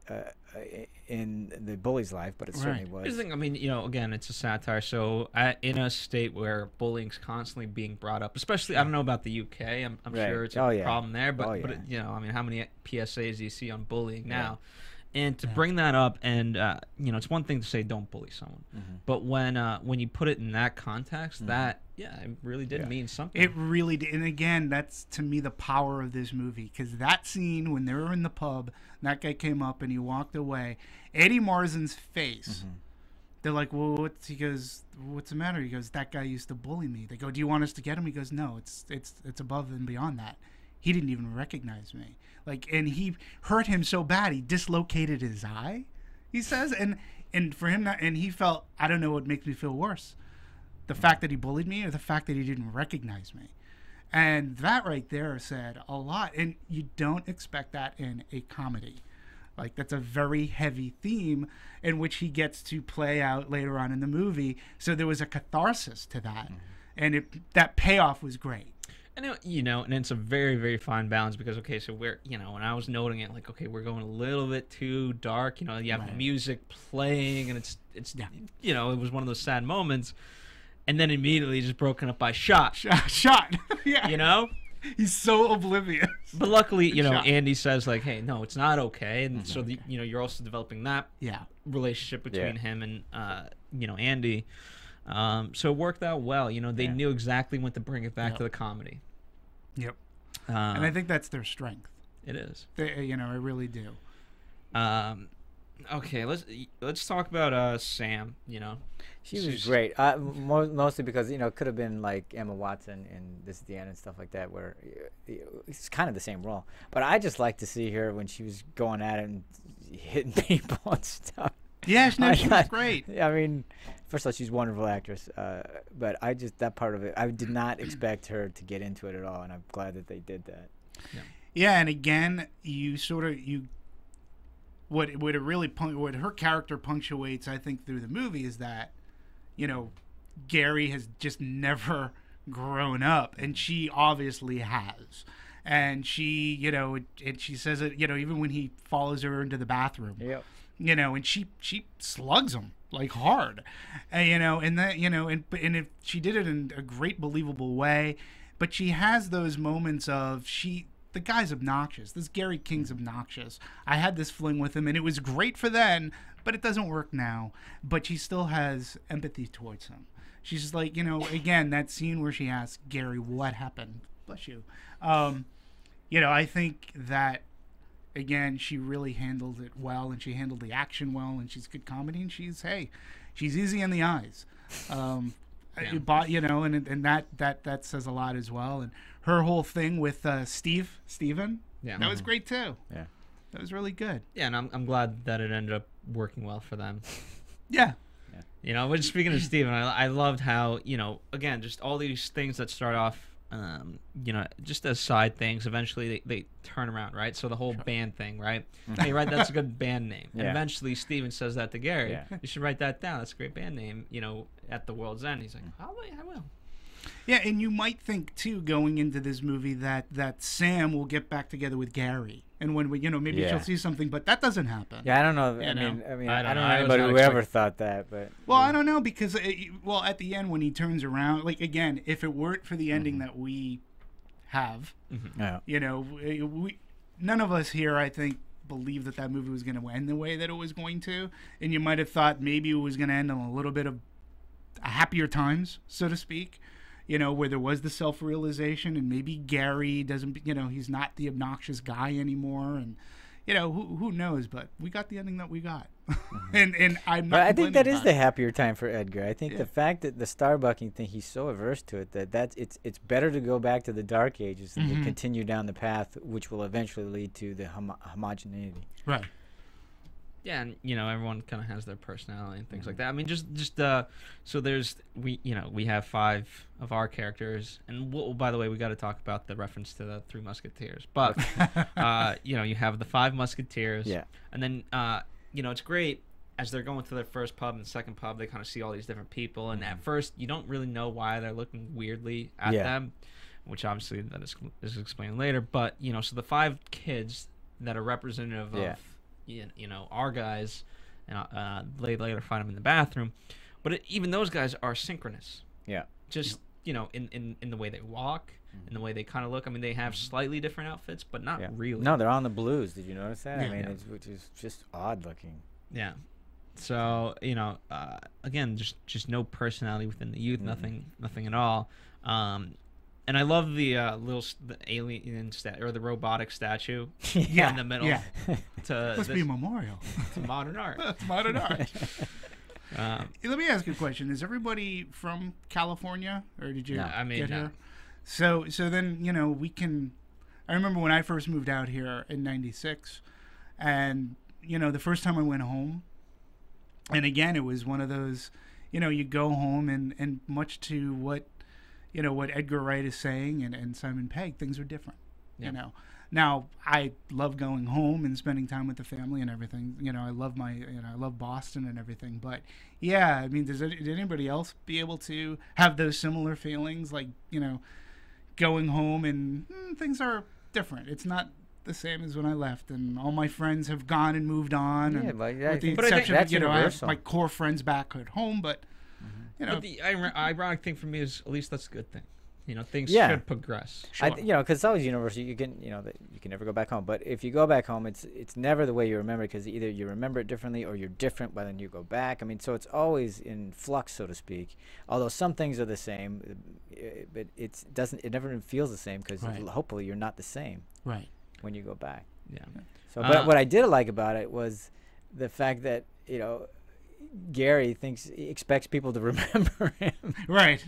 in the bully's life, but it certainly was. Here's the thing, I mean, you know, again, it's a satire. So in a state where bullying's constantly being brought up, especially, I don't know about the UK. I'm sure it's a problem there, but you know, I mean, how many PSAs do you see on bullying now? And to bring that up, and you know, it's one thing to say don't bully someone, but when you put it in that context, that it really did mean something. It really did, and again, that's to me the power of this movie, because that scene when they were in the pub, and that guy came up and he walked away, Eddie Marzin's face. They're like, well, he goes, what's the matter? He goes, that guy used to bully me. They go, do you want us to get him? He goes, no, it's above and beyond that. He didn't even recognize me. Like, and he hurt him so bad he dislocated his eye, he says, and for him and he felt, I don't know what makes me feel worse, the fact that he bullied me or the fact that he didn't recognize me. And that right there said a lot, and you don't expect that in a comedy. Like, that's a very heavy theme in which he gets to play out later on in the movie. So there was a catharsis to that, and that payoff was great. And you know, and it's a very, very fine balance because, okay, so we're, you know, when I was noting it, like, okay, we're going a little bit too dark. You know, you have music playing, and it's you know, it was one of those sad moments, and then immediately just broken up by shot. Yeah. You know, he's so oblivious. But luckily, you know, Andy says like, hey, no, it's not okay, and so you know, you're also developing that relationship between him and you know, Andy. So it worked out well. You know, they knew exactly when to bring it back to the comedy. Yep. And I think that's their strength. It is. They, you know, I really do. Okay, let's talk about Sam. You know, she was great. Mostly because it could have been like Emma Watson in This Is the End and stuff like that, where it's kind of the same role. But I just like to see her when she was going at it and hitting people and stuff. Yeah, she was great. I mean, first of all, she's a wonderful actress. But that part of it, I did not expect her to get into it at all, and I'm glad that they did that. Yeah, and again, what her character punctuates, I think, through the movie is that, Gary has just never grown up, and she obviously has. And she, and she says it, even when he follows her into the bathroom, and she slugs him like hard, and that, and if she did it in a great believable way, but she has those moments of the guy's obnoxious. This Gary King's obnoxious. I had this fling with him, and it was great for then, but it doesn't work now. But she still has empathy towards him. She's just like, again, that scene where she asks Gary, what happened? Bless you. I think that, again, she really handled it well, and she handled the action well, and she's good comedy, and she's easy in the eyes. And that says a lot as well. And her whole thing with Steven, that was great too. Yeah, that was really good. Yeah, and I'm glad that it ended up working well for them. Yeah. But speaking of Steven, I loved how, again, just all these things that start off, just as side things, eventually they turn around, right? So the whole band thing, right? Hey, right, that's a good band name. And eventually Steven says that to Gary. Yeah. You should write that down. That's a great band name, at the world's end. He's like, I will. Yeah, and you might think, too, going into this movie that Sam will get back together with Gary. And when maybe she'll see something, but that doesn't happen. Yeah, I don't know. I mean, I don't know anybody who ever thought that, but... Well, I don't know, because, at the end when he turns around, like, again, if it weren't for the ending that we have, none of us here, I think, believed that movie was going to end the way that it was going to. And you might have thought maybe it was going to end on a little bit of happier times, so to speak. Where there was the self-realization, and maybe Gary doesn't, he's not the obnoxious guy anymore, and, who knows, but we got the ending that we got. and I'm not. But I think that is the happier time for Edgar. I think the fact that the Starbucking thing, he's so averse to it that it's better to go back to the Dark Ages than to continue down the path, which will eventually lead to the homogeneity. Right. Yeah, and everyone kind of has their personality and things like that. I mean, just so we have 5 of our characters, and by the way, we got to talk about the reference to the 3 Musketeers. But you have the 5 Musketeers, and then it's great as they're going to their first pub and second pub. They kind of see all these different people, and at first you don't really know why they're looking weirdly at them, which obviously that is explained later. But so the 5 kids that are representative of our guys, and later find them in the bathroom, but even those guys are synchronous. Yeah, just in the way they walk, in the way they kind of look. I mean, they have slightly different outfits, but not really. No, they're on the blues. Did you notice that? I mean, which is just odd looking. Yeah. So again, just no personality within the youth, nothing at all. And I love the alien or the robotic statue in the middle. Yeah. Must be a memorial to modern art. It's modern art. Let me ask you a question. Is everybody from California, or did you get here? So then we can. I remember when I first moved out here in '96, and the first time I went home, and again it was one of those, you go home and much to what Edgar Wright is saying and Simon Pegg, things are different. Now I love going home and spending time with the family and everything. I love I love Boston and everything. But yeah, I mean, did anybody else be able to have those similar feelings, like going home and things are different? It's not the same as when I left, and all my friends have gone and moved on. Yeah, and but with the exception of I have my core friends back at home, but. But the ironic thing for me is, at least that's a good thing. Things should progress. Sure. Because it's always universal. You can never go back home. But if you go back home, it's never the way you remember it, because either you remember it differently or you're different when you go back. I mean, so it's always in flux, so to speak. Although some things are the same, but it never feels the same, because hopefully you're not the same. Right. When you go back. Yeah. So, but what I did like about it was the fact that Gary expects people to remember him, right?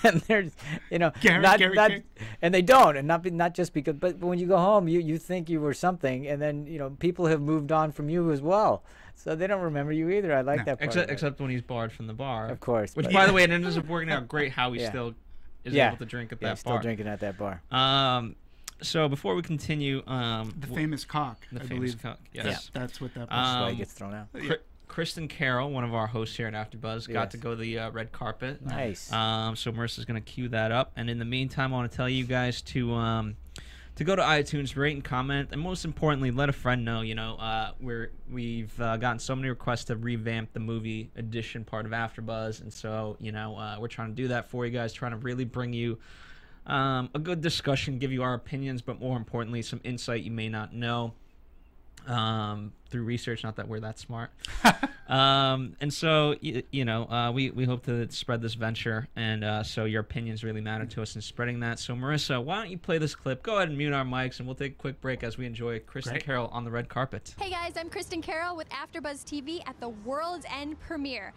And there's, Gary, and they don't, and not just because, but when you go home, you think you were something, and then people have moved on from you as well, so they don't remember you either. I like that part. Except when he's barred from the bar, of course. Which, by the way, it ends up working out great. How he still is able to drink at that bar. Still drinking at that bar. So before we continue, the famous cock. The famous cock. Yes, that's what that. That's why he gets thrown out. Kristen Carroll, one of our hosts here at AfterBuzz, got to go to the red carpet. Nice. So Marissa's going to cue that up, and in the meantime, I want to tell you guys to go to iTunes, rate and comment, and most importantly, let a friend know. We've gotten so many requests to revamp the movie edition part of AfterBuzz, and so we're trying to do that for you guys, trying to really bring you a good discussion, give you our opinions, but more importantly, some insight you may not know. Through research, not that we're that smart. And so, we hope to spread this venture, and so your opinions really matter to us in spreading that. So, Marissa, why don't you play this clip? Go ahead and mute our mics, and we'll take a quick break as we enjoy Kristen Carroll on the red carpet. Hey guys, I'm Kristen Carroll with AfterBuzz TV at the World's End premiere.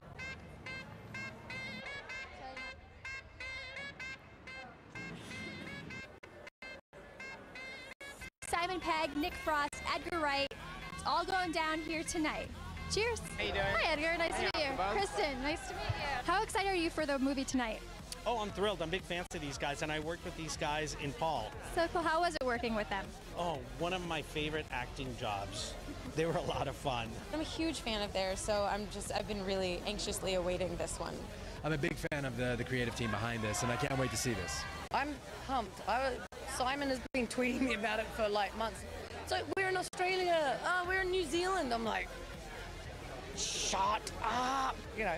Simon Pegg, Nick Frost, Edgar Wright. It's all going down here tonight. Cheers. How you doing? Hi, Edgar. Nice to meet you. Kristen, nice to meet you. How excited are you for the movie tonight? Oh, I'm thrilled. I'm big fans of these guys, and I worked with these guys in Paul. So cool. How was it working with them? Oh, one of my favorite acting jobs. They were a lot of fun. I'm a huge fan of theirs, so I've been really anxiously awaiting this one. I'm a big fan of the creative team behind this, and I can't wait to see this. I'm pumped. Simon has been tweeting me about it for like months. It's like, we're in Australia, we're in New Zealand. I'm like, shut up.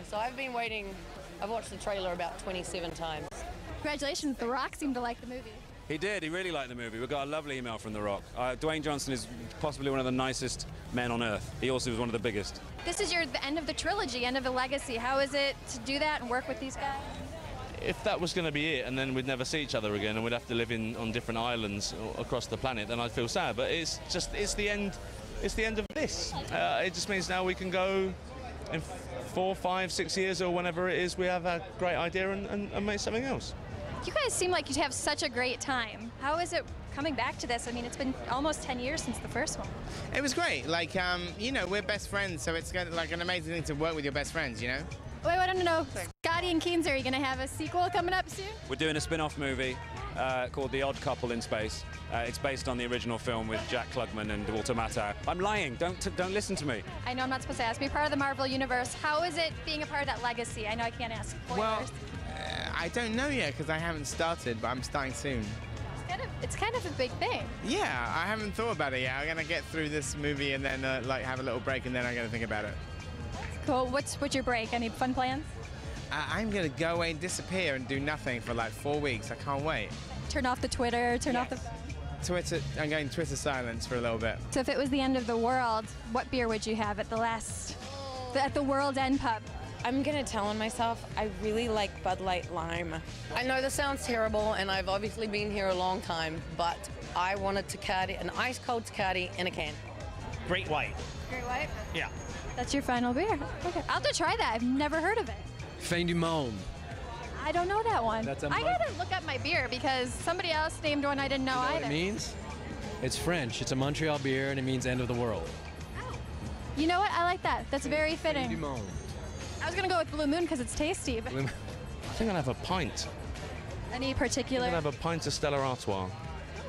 So I've been waiting. I've watched the trailer about 27 times. Congratulations, The Rock seemed to like the movie. He did. He really liked the movie. We got a lovely email from The Rock. Dwayne Johnson is possibly one of the nicest men on earth. He also was one of the biggest. This is the end of the trilogy, end of the legacy. How is it to do that and work with these guys? If that was going to be it, and then we'd never see each other again, and we'd have to live on different islands across the planet, then I'd feel sad. But it's the end. It's the end of this. It just means now we can go in 4, 5, 6 years or whenever it is. We have a great idea and make something else. You guys seem like you'd have such a great time. How is it coming back to this? I mean, it's been almost 10 years since the first one. It was great. Like, we're best friends, so it's like an amazing thing to work with your best friends, Wait, I don't know. Scotty and Keynes, are you going to have a sequel coming up soon? We're doing a spin-off movie called The Odd Couple in Space. It's based on the original film with Jack Klugman and Walter Matthau. I'm lying. Don't listen to me. I know I'm not supposed to ask. Be part of the Marvel Universe. How is it being a part of that legacy? I know I can't ask spoilers. Well, I don't know yet because I haven't started, but I'm starting soon. It's kind of a big thing. Yeah, I haven't thought about it yet. I'm going to get through this movie and then have a little break, and then I'm going to think about it. Cool. What's your break? Any fun plans? I'm going to go away and disappear and do nothing for like 4 weeks. I can't wait. Turn off the Twitter, turn off the... Twitter. I'm going Twitter silence for a little bit. So if it was the end of the world, what beer would you have at the World's End pub? I'm going to tell on myself, I really like Bud Light Lime. I know this sounds terrible, and I've obviously been here a long time, but I want a Tecate, an ice-cold Tecate in a can. Great White. Great White? Yeah. That's your final beer. Okay. I'll have to try that. I've never heard of it. Fin du monde. I don't know that one. That's a I gotta look up my beer because somebody else named one I didn't know, either. What it means? It's French. It's a Montreal beer, and it means end of the world. Oh. You know what? I like that. That's very fitting. Fin du monde. I was gonna go with Blue Moon because it's tasty. But I think I'll have a pint. Any particular? I'll have a pint of Stella Artois.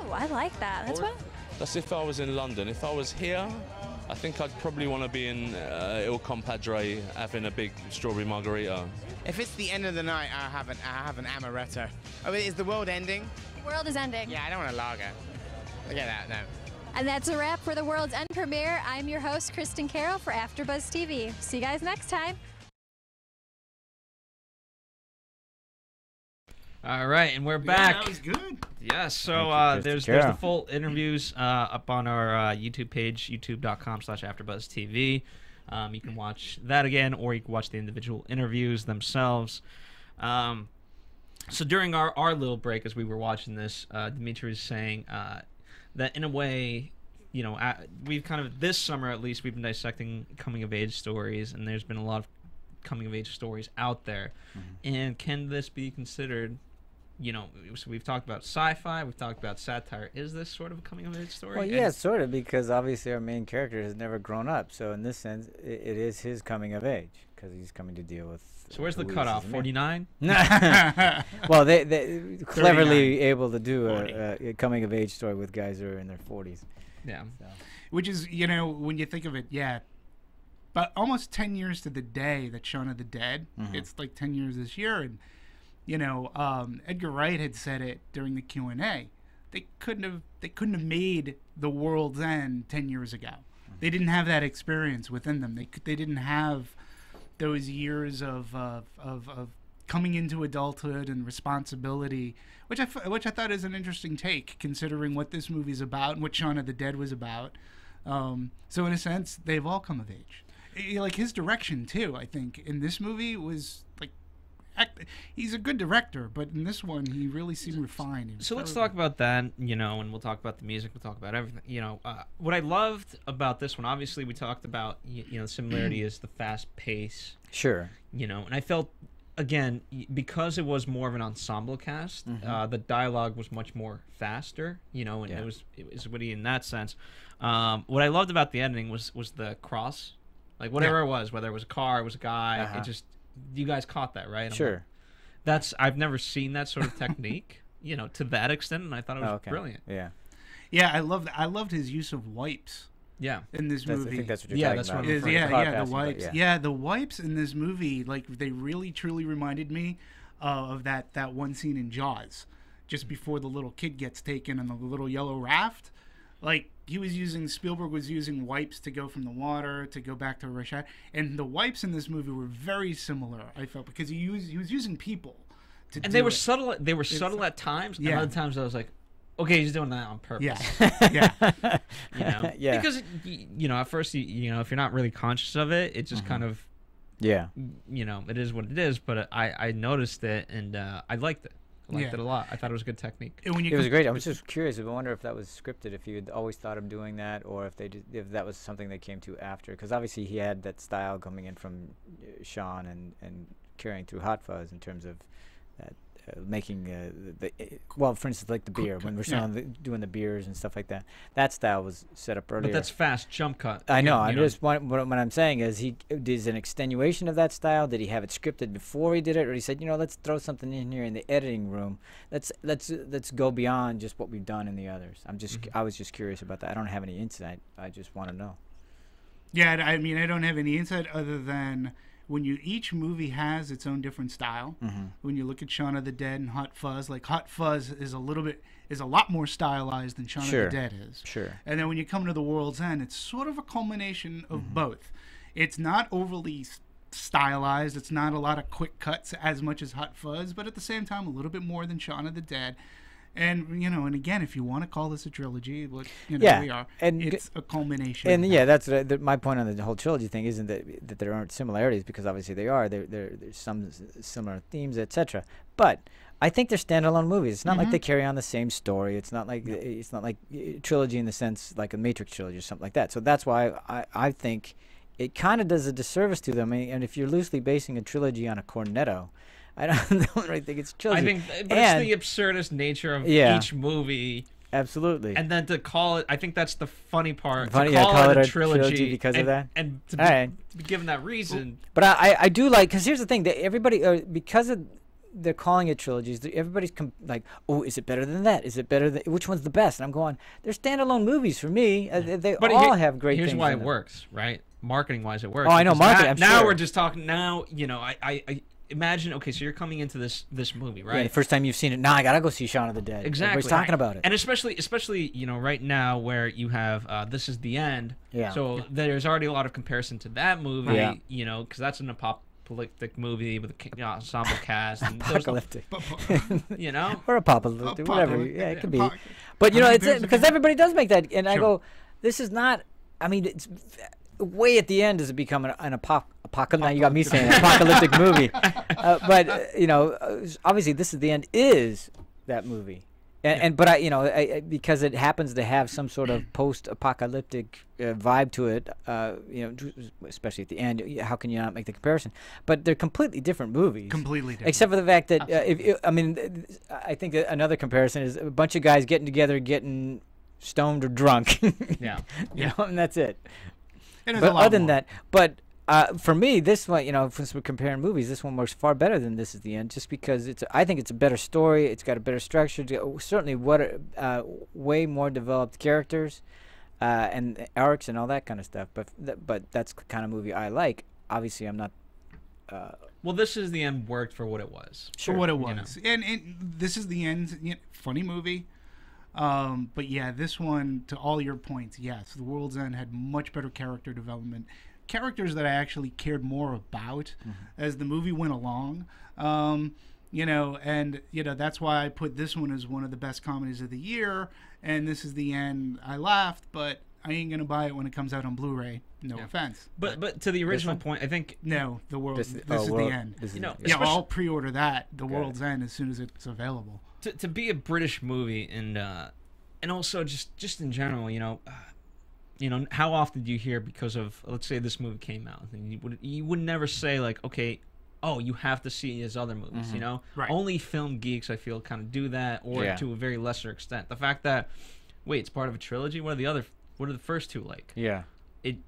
Oh, I like that. That's what. That's if I was in London. If I was here, I think I'd probably want to be in Il Compadre having a big strawberry margarita. If it's the end of the night, I have an amaretto. Oh, is the world ending? The world is ending. Yeah, I don't want a lager. Forget that, no. And that's a wrap for the World's End premiere. I'm your host, Kristen Carroll, for AfterBuzz TV. See you guys next time. All right, and we're back. That was good. Yes, so there's the full interviews up on our YouTube page, youtube.com/AfterBuzzTV. You can watch that again, or you can watch the individual interviews themselves. So during our little break as we were watching this, Demetri was saying that in a way, you know, we've kind of this summer at least we've been dissecting coming of age stories, and there's been a lot of coming of age stories out there. And can this be considered? You know, so we've talked about sci-fi, we've talked about satire. Is this sort of a coming of age story? Well, yeah, sort of, because obviously our main character has never grown up. So in this sense, it is his coming of age because he's coming to deal with. So where's the cutoff? 49? Well, they cleverly able to do a coming of age story with guys who are in their 40s. Yeah. So. Which is, you know, when you think of it, yeah. But almost 10 years to the day that Shaun of the Dead. It's like 10 years this year, and. You know, Edgar Wright had said it during the Q&A. They couldn't have made The World's End 10 years ago. They didn't have that experience within them. They didn't have those years of coming into adulthood and responsibility, which I thought is an interesting take, considering what this movie's about and what Shaun of the Dead was about. So in a sense, they've all come of age. Like his direction too, I think, in this movie was like. He's a good director, but in this one, he really seemed refined. So let's talk about that, you know, and we'll talk about the music. We'll talk about everything. You know, what I loved about this one, obviously, we talked about, you know, the similarity is the fast pace. Sure. You know, and I felt, again, because it was more of an ensemble cast, the dialogue was much more faster, you know, and it was witty in that sense. What I loved about the editing was the cross, like whatever it was, whether it was a car, it was a guy, it just. You guys caught that, right? Sure. I've never seen that sort of technique, you know, to that extent, and I thought it was brilliant. Yeah. Yeah, I loved his use of wipes. Yeah. In this movie. I think that's what you're talking about. The wipes. Yeah, the wipes in this movie, like they really truly reminded me of that one scene in Jaws, just before the little kid gets taken on the little yellow raft. Like Spielberg was using wipes to go from the water to go back to a shot, and the wipes in this movie were very similar. I felt because he was using people, and they were subtle. They were subtle at times, and other times I was like, okay, he's doing that on purpose. Yeah, you know, because you know, at first, you know, if you're not really conscious of it, it just kind of, you know, it is what it is. But I noticed it, and I liked it. I liked it a lot. I thought it was a good technique. It was great. I was just curious. I wonder if that was scripted, if you had always thought of doing that, or if that was something they came to after. Because obviously he had that style coming in from Shaun and carrying through Hot Fuzz in terms of that making well, for instance, like the beer when we're doing the beers and stuff like that. That style was set up earlier. But that's fast jump cut. I know. What I'm saying is is an extenuation of that style. Did he have it scripted before he did it, or he said, you know, let's throw something in here in the editing room. Let's go beyond just what we've done in the others. I was just curious about that. I don't have any insight. I just want to know. Yeah, I mean, I don't have any insight other than. When each movie has its own different style. When you look at Shaun of the Dead and Hot Fuzz, like Hot Fuzz is a lot more stylized than Shaun of the Dead is. Sure. And then when you come to The World's End, it's sort of a culmination of both. It's not overly stylized. It's not a lot of quick cuts as much as Hot Fuzz, but at the same time, a little bit more than Shaun of the Dead. And, you know, and again, if you want to call this a trilogy, what we are, and it's a culmination. And that's my point on the whole trilogy thing isn't that there aren't similarities, because obviously they are. There's some similar themes, etc. But I think they're standalone movies. It's not like they carry on the same story. It's not like trilogy in the sense like a Matrix trilogy or something like that. So that's why I think it kind of does a disservice to them. And if you're loosely basing a trilogy on a cornetto, I don't really think it's trilogy. I think, but it's the absurdist nature of each movie. Absolutely. And then to call it, I think that's the funny part. Call it a trilogy because of that. And to be given that reason. But I do like, because here's the thing, that everybody, because of they're calling it trilogies, everybody's like, oh, is it better than that? Is it better than, which one's the best? And I'm going, they're standalone movies for me. They all have great things. Here's why it works, right? Marketing wise, it works. Oh, I know, marketing. Now we're just talking, you know, I imagine, okay, so you're coming into this movie, right? Yeah, the first time you've seen it, now I gotta go see Shaun of the Dead. Exactly. Everybody's talking about it. And especially, you know, right now where you have This Is the End. Yeah. So there's already a lot of comparison to that movie, you know, because that's an apocalyptic movie with an ensemble cast. And apocalyptic. You know? Or apocalyptic, whatever. Yeah, it could be. But, you know, it's because everybody does make that. And I go, this is not, I mean, it's way at the end does it become an apocalyptic. Now you got me saying apocalyptic movie. But, you know, obviously This Is the End is that movie. But because it happens to have some sort of post-apocalyptic vibe to it, especially at the end, how can you not make the comparison? But they're completely different movies. Completely different. Except for the fact that I think that another comparison is a bunch of guys getting together, getting stoned or drunk. Yeah. And that's it. And but other than that, for me, this one, since we're comparing movies, this one works far better than This Is the End, just because I think it's a better story. It's got a better structure. Certainly, way more developed characters, and arcs and all that kind of stuff. But that's the kind of movie I like. Obviously, I'm not. Well, This Is the End worked for what it was. For what it was, and This Is the End. Funny movie. But yeah, this one, to all your points, yes, The World's End had much better character development. Characters that I actually cared more about as the movie went along, that's why I put this one as one of the best comedies of the year. And This Is the End. I laughed, but I ain't gonna buy it when it comes out on Blu-ray. No offense. But to the original point, I think The World. This is the End. I'll pre-order that. The World's End as soon as it's available. To be a British movie and also just in general, how often do you hear, because of, let's say this movie came out, and you would never say like, okay, you have to see his other movies, Right. Only film geeks, I feel, kind of do that, or to a very lesser extent. The fact that, wait, it's part of a trilogy. What are the first two like? Yeah.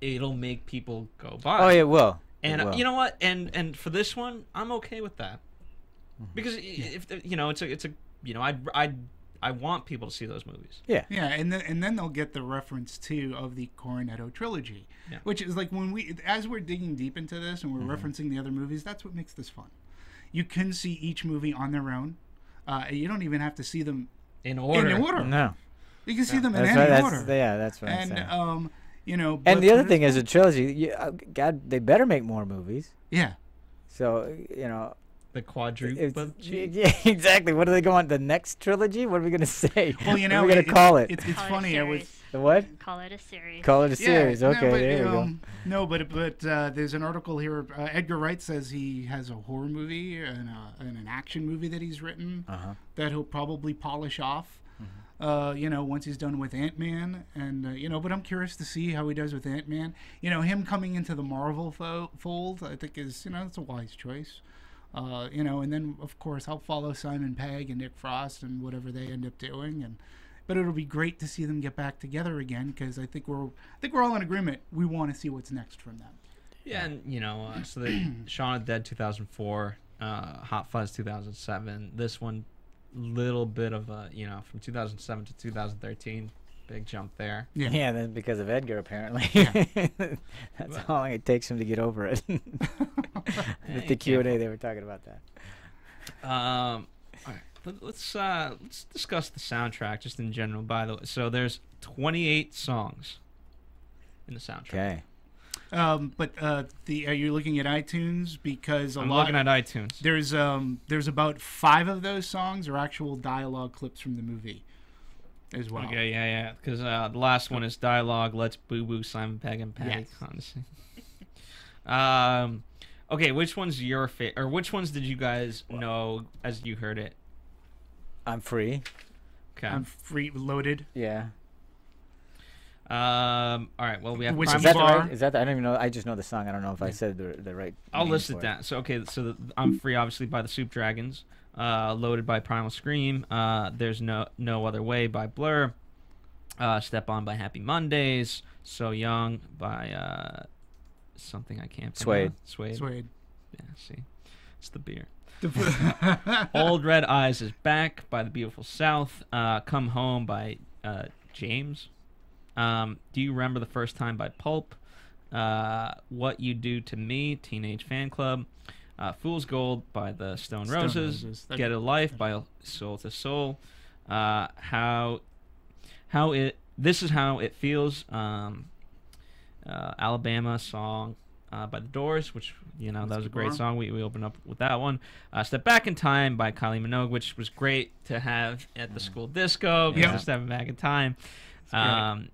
It'll make people go by. Oh, it will. And you know what? And for this one, I'm okay with that, because if it's a I want people to see those movies. Yeah, and then they'll get the reference too of the Cornetto trilogy, which is like as we're digging deep into this and we're referencing the other movies, that's what makes this fun. You can see each movie on their own. You don't even have to see them in order. No, you can see them in any order. That's what I'm saying. And the other thing is a trilogy. God, they better make more movies. Yeah. So the quadruple. Yeah, exactly. What do they go on the next trilogy? What are we gonna say? Well, what are we gonna call it? It's funny. The what? Call it a series. Call it a series. Okay, there we go. No, but there's an article here. Edgar Wright says he has a horror movie and an action movie that he's written that he'll probably polish off. Once he's done with Ant-Man, and but I'm curious to see how he does with Ant-Man. Him coming into the Marvel fold, I think is it's a wise choice. And then of course I'll follow Simon Pegg and Nick Frost and whatever they end up doing, but it'll be great to see them get back together again, because I think we're all in agreement. We want to see what's next from them. Yeah, and so the Shaun of the Dead 2004, Hot Fuzz 2007. This one, little bit of a from 2007 to 2013. Big jump there. Yeah, that's because of Edgar, apparently. That's how long it takes him to get over it. With the Q&A, they were talking about that. All right, let's discuss the soundtrack just in general. By the way, so there's 28 songs in the soundtrack. Okay. But are you looking at iTunes? Because I'm looking at iTunes. There's about 5 of those songs are actual dialogue clips from the movie as well. Okay, yeah. Because the last one is dialogue. Let's boo boo Simon Pegg and Patty. Yes. Honestly. Okay, which one's your favorite, or which ones did you guys know as you heard it? I'm Free. Okay. I'm Free, Loaded. Yeah. All right. Well, we have. Is that right? Is that I don't even know. I just know the song. I don't know if I said the right. I'll list it down. So so I'm Free, obviously, by the Soup Dragons. Loaded by Primal Scream. There's no Other Way by Blur. Step On by Happy Mondays. So Young by something I can't pronounce. Suede. Yeah. See, it's the beer. Old Red Eyes Is Back by The Beautiful South. Come Home by James. Do You Remember the First Time by Pulp. What You Do to Me, Teenage Fan Club. Fool's Gold by the Stone Roses. Get a Life by Soul to Soul. This Is How It Feels. Alabama song by The Doors, which that was a great song. We opened up with that one. Step Back in Time by Kylie Minogue, which was great to have at the school disco. Yeah. Stepping Back in Time. And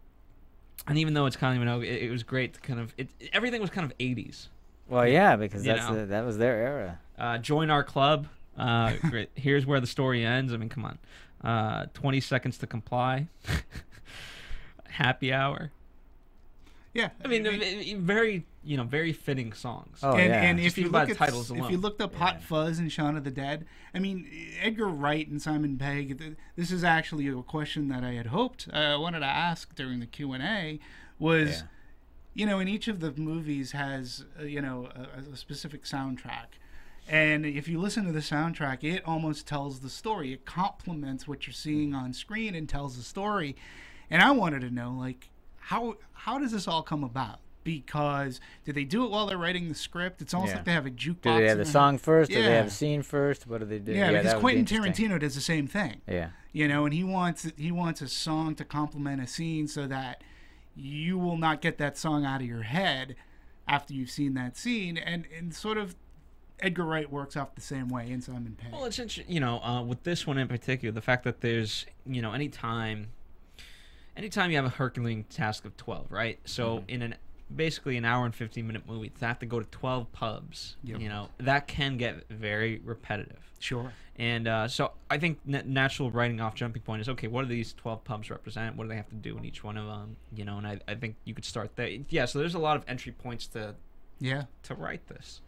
even though it's Kylie Minogue, it was great to kind of everything was kind of 80s. Well, yeah, because that was their era. Join Our Club. Great. Here's Where the Story Ends. I mean, come on. 20 Seconds to Comply, Happy Hour. Yeah, I mean, very very fitting songs. Oh, and Just if you even by look the at titles if alone. you looked up Hot Fuzz and Shaun of the Dead, I mean, Edgar Wright and Simon Pegg. This is actually a question that I had hoped I wanted to ask during the Q&A. Was, in each of the movies has a specific soundtrack. And if you listen to the soundtrack, it almost tells the story. It complements what you're seeing on screen and tells the story. And I wanted to know, like, how does this all come about? Because did they do it while they're writing the script? It's almost like they have a jukebox. Do they have the song first? Yeah. Do they have a scene first? What do they do? Yeah, because Quentin Tarantino does the same thing. Yeah. And he wants a song to complement a scene so that you will not get that song out of your head after you've seen that scene. And sort of Edgar Wright works off the same way in Simon Pegg. Well, it's interesting, with this one in particular, the fact that there's, anytime you have a Herculean task of 12, right? So in basically an hour and 15-minute movie, to have to go to 12 pubs, that can get very repetitive. Sure. And so I think natural writing off jumping point is, okay, what do these 12 pubs represent? What do they have to do in each one of them? And I think you could start there. Yeah, so there's a lot of entry points to write this.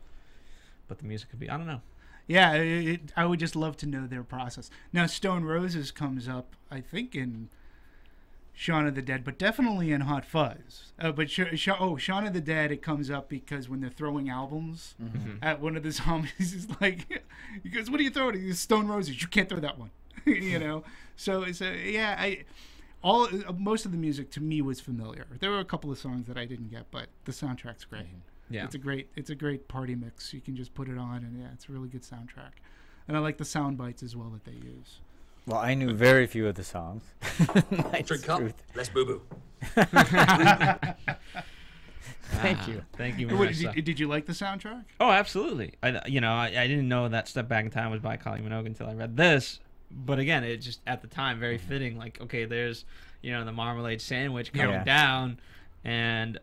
But the music could be, I don't know. Yeah, I would just love to know their process. Now, Stone Roses comes up, I think, in Shaun of the Dead, but definitely in Hot Fuzz. But Shaun of the Dead, it comes up because when they're throwing albums at one of the zombies, is like, he goes, "What are you throwing?" He goes, "Stone Roses. You can't throw that one." So yeah, most of the music to me was familiar. There were a couple of songs that I didn't get, but the soundtrack's great. Yeah, it's a great party mix. You can just put it on, and it's a really good soundtrack. And I like the sound bites as well that they use. Well, I knew very few of the songs. Drink up, less boo-boo. Thank you. Thank you, What, Marisa. did you like the soundtrack? Oh, absolutely. I didn't know that Step Back in Time was by Kylie Minogue until I read this. But again, it just, at the time, very fitting. Like, okay, there's, the marmalade sandwich coming down. And,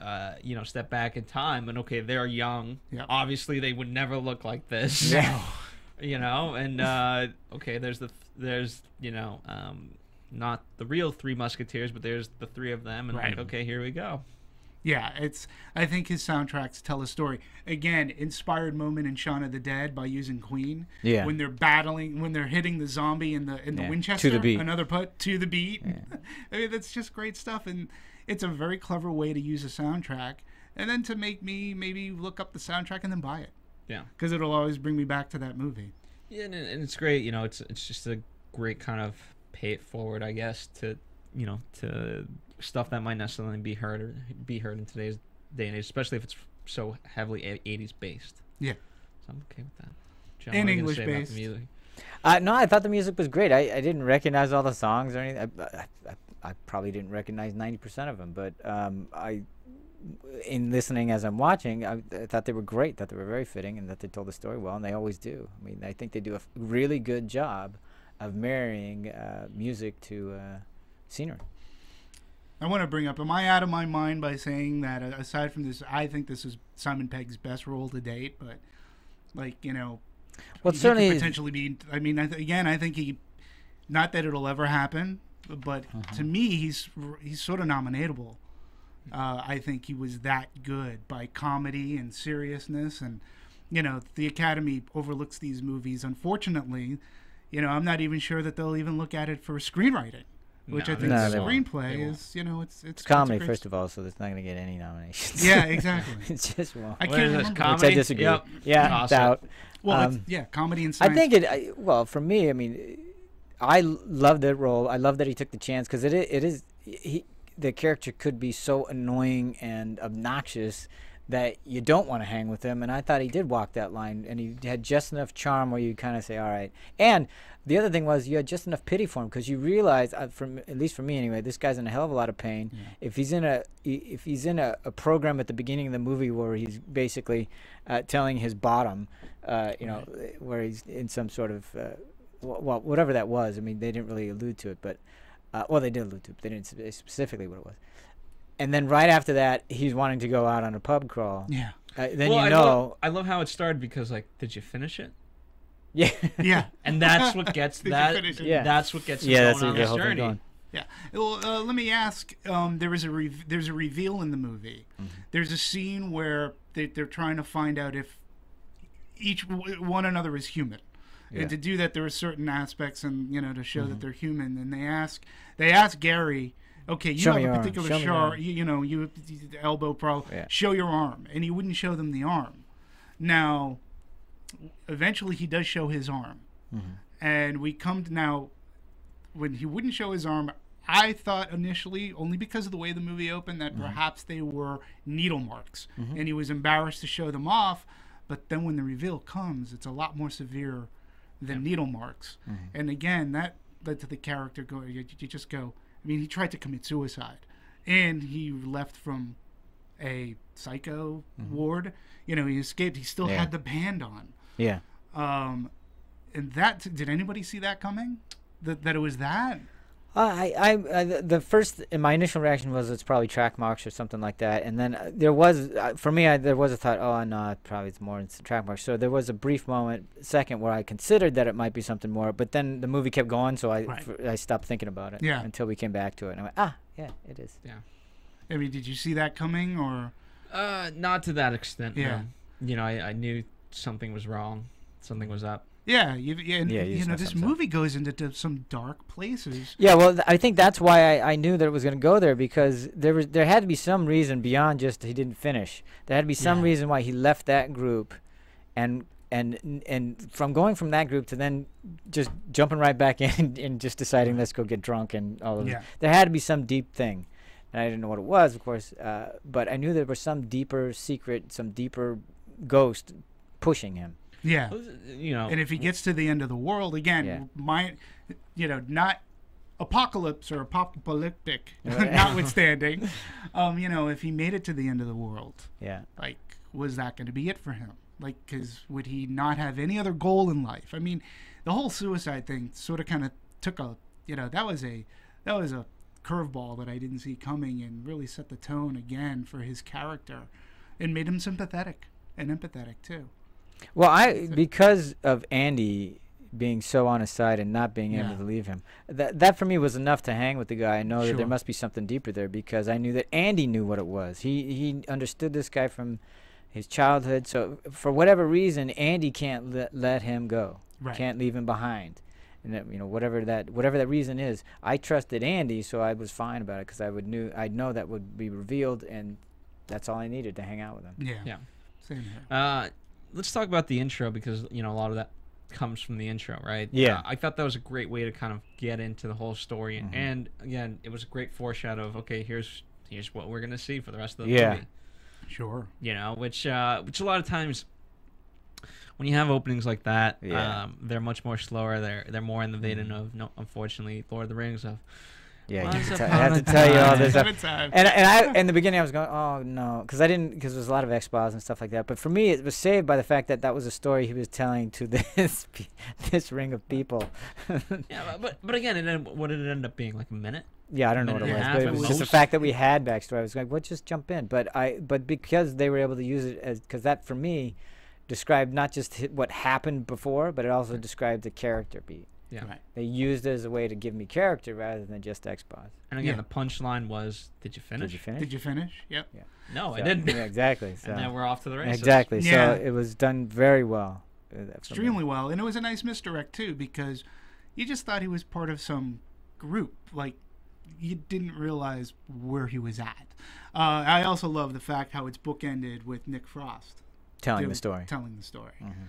Step Back in Time. And, okay, they're young. Yep. Obviously, they would never look like this. No. And okay, there's not the real Three Musketeers, but there's the three of them, and Right. like, okay, here we go. Yeah, I think his soundtracks tell a story. Again, inspired moment in Shaun of the Dead by using Queen. Yeah. When they're hitting the zombie in the Winchester. To the beat. Another put to the beat. Yeah. I mean, that's just great stuff, and it's a very clever way to use a soundtrack, and then to make me maybe look up the soundtrack and then buy it. Yeah. Because it'll always bring me back to that movie. Yeah, and it's great. It's just a great kind of pay it forward, I guess, to to stuff that might necessarily be heard in today's day and age, especially if it's so heavily 80s based. Yeah. So I'm okay with that. John, And what are you gonna English say about based. the music? No, I thought the music was great. I didn't recognize all the songs or anything. I probably didn't recognize 90% of them, but in listening as I'm watching, I thought they were great, that they were very fitting, and that they told the story well, and they always do. I mean, I think they do a really good job of marrying music to scenery. I want to bring up, am I out of my mind by saying that aside from this, I think this is Simon Pegg's best role to date, but well, it he certainly could is. potentially be, I mean, I think he, not that it'll ever happen, but to me, he's sort of nominatable. I think he was that good by comedy and seriousness, and the Academy overlooks these movies. Unfortunately, I'm not even sure that they'll even look at it for screenwriting, which I think the screenplay is, it's comedy first of all, so it's not going to get any nominations. Yeah, exactly. It just won't. I can't remember. Which I disagree. Yep. Yeah, Awesome. doubt. Well, comedy and science. I think well, for me, I mean, I love that role. I love that he took the chance, because the character could be so annoying and obnoxious that you don't want to hang with him, and I thought he did walk that line, and he had just enough charm where you kind of say, all right. And the other thing was, you had just enough pity for him, because you realize, at least for me anyway, this guy's in a hell of a lot of pain. Yeah. If he's in a program at the beginning of the movie where he's basically telling his bottom, where he's in some sort of well, whatever that was. I mean, they didn't really allude to it, but well, they did allude to it, but they didn't say specifically what it was. And then right after that, he's wanting to go out on a pub crawl. Yeah. Then I love how it started, because, like, did you finish it? Yeah. Yeah. And that's what gets Did you that. finish it? Yeah. That's what gets Yeah, us that's going on the this whole thing journey. going. Yeah. Well, let me ask. There's a reveal in the movie. There's a scene where they're trying to find out if one another is human, and to do that, there are certain aspects, and to show that they're human. And they ask Gary, okay, you have a particular you elbow problem. Yeah. Show your arm, and he wouldn't show them the arm. Now, eventually, he does show his arm, and we come to now. When he wouldn't show his arm, I thought initially, only because of the way the movie opened, that perhaps they were needle marks, and he was embarrassed to show them off. But then when the reveal comes, it's a lot more severe than needle marks. And again, that led to the character going, you just go, I mean, he tried to commit suicide, and he left from a psycho ward. He escaped. He still had the band on. Yeah. And that, did anybody see that coming? That it was that? My initial reaction was it's probably track marks or something like that, and then there was for me there was a thought, oh no, probably it's more track marks. So there was a brief second where I considered that it might be something more, but then the movie kept going, so I stopped thinking about it until we came back to it, and I went, yeah, it is. Yeah. I mean, did you see that coming, or? Not to that extent. Yeah. No. I knew something was wrong, something was up. Yeah, this movie goes into some dark places. Yeah, well, I think that's why I knew that it was going to go there, because there had to be some reason beyond just he didn't finish. There had to be some reason why he left that group, and from going from that group to then just jumping right back in and just deciding let's go get drunk and all of that. There had to be some deep thing, and I didn't know what it was, of course, but I knew there was some deeper secret, some deeper ghost pushing him. Yeah, and if he gets to the end of the world again, not apocalypse or apocalyptic, notwithstanding, if he made it to the end of the world, was that going to be it for him? Because would he not have any other goal in life? I mean, the whole suicide thing sort of kind of took that was a curveball that I didn't see coming, and really set the tone again for his character, and made him sympathetic and empathetic too. Well, because of Andy being so on his side and not being able to leave him, that for me was enough to hang with the guy. I know that there must be something deeper there, because I knew that Andy knew what it was. He understood this guy from his childhood. So for whatever reason, Andy can't let him go. Can't leave him behind. And that, whatever that reason is, I trusted Andy, so I was fine about it, because I'd know that would be revealed, and that's all I needed to hang out with him. Yeah. Same here. Let's talk about the intro, because a lot of that comes from the intro, right? Yeah. I thought that was a great way to kind of get into the whole story, and again, it was a great foreshadow of, okay, here's what we're gonna see for the rest of the movie. Sure. Which a lot of times when you have openings like that, they're much more slower. They're more in the vein of, unfortunately, Lord of the Rings of. Yeah, I have to tell you all this stuff. And I, in the beginning, I was going, oh no, because there's a lot of X-Files and stuff like that. But for me, it was saved by the fact that was a story he was telling to this ring of people. Yeah, but again, what did it end up being, like a minute? Yeah, I don't know what it was, but it was just the fact that we had backstory. I was like, well, just jump in. But because they were able to use it because that for me described not just what happened before, but it also described the character beat. Yeah. They used it as a way to give me character rather than just X-Boss. And again, the punchline was, did you finish? Did you finish? Yep. Yeah. No, I didn't. Yeah, exactly. So. And then we're off to the races. Exactly. So it was done very well. Extremely well. And it was a nice misdirect, too, because you just thought he was part of some group. Like, you didn't realize where he was at. I also love the fact how it's bookended with Nick Frost. Telling the story.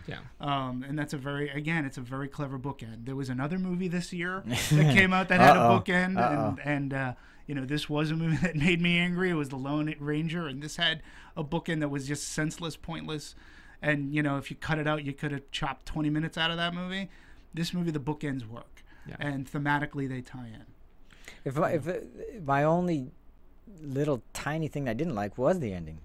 Yeah. And that's it's a very clever bookend. There was another movie this year that came out that had a bookend, and this was a movie that made me angry. It was The Lone Ranger, and this had a bookend that was just senseless, pointless, and if you cut it out, you could have chopped 20 minutes out of that movie. This movie, the bookends work, and thematically they tie in. If my only little tiny thing I didn't like was the ending.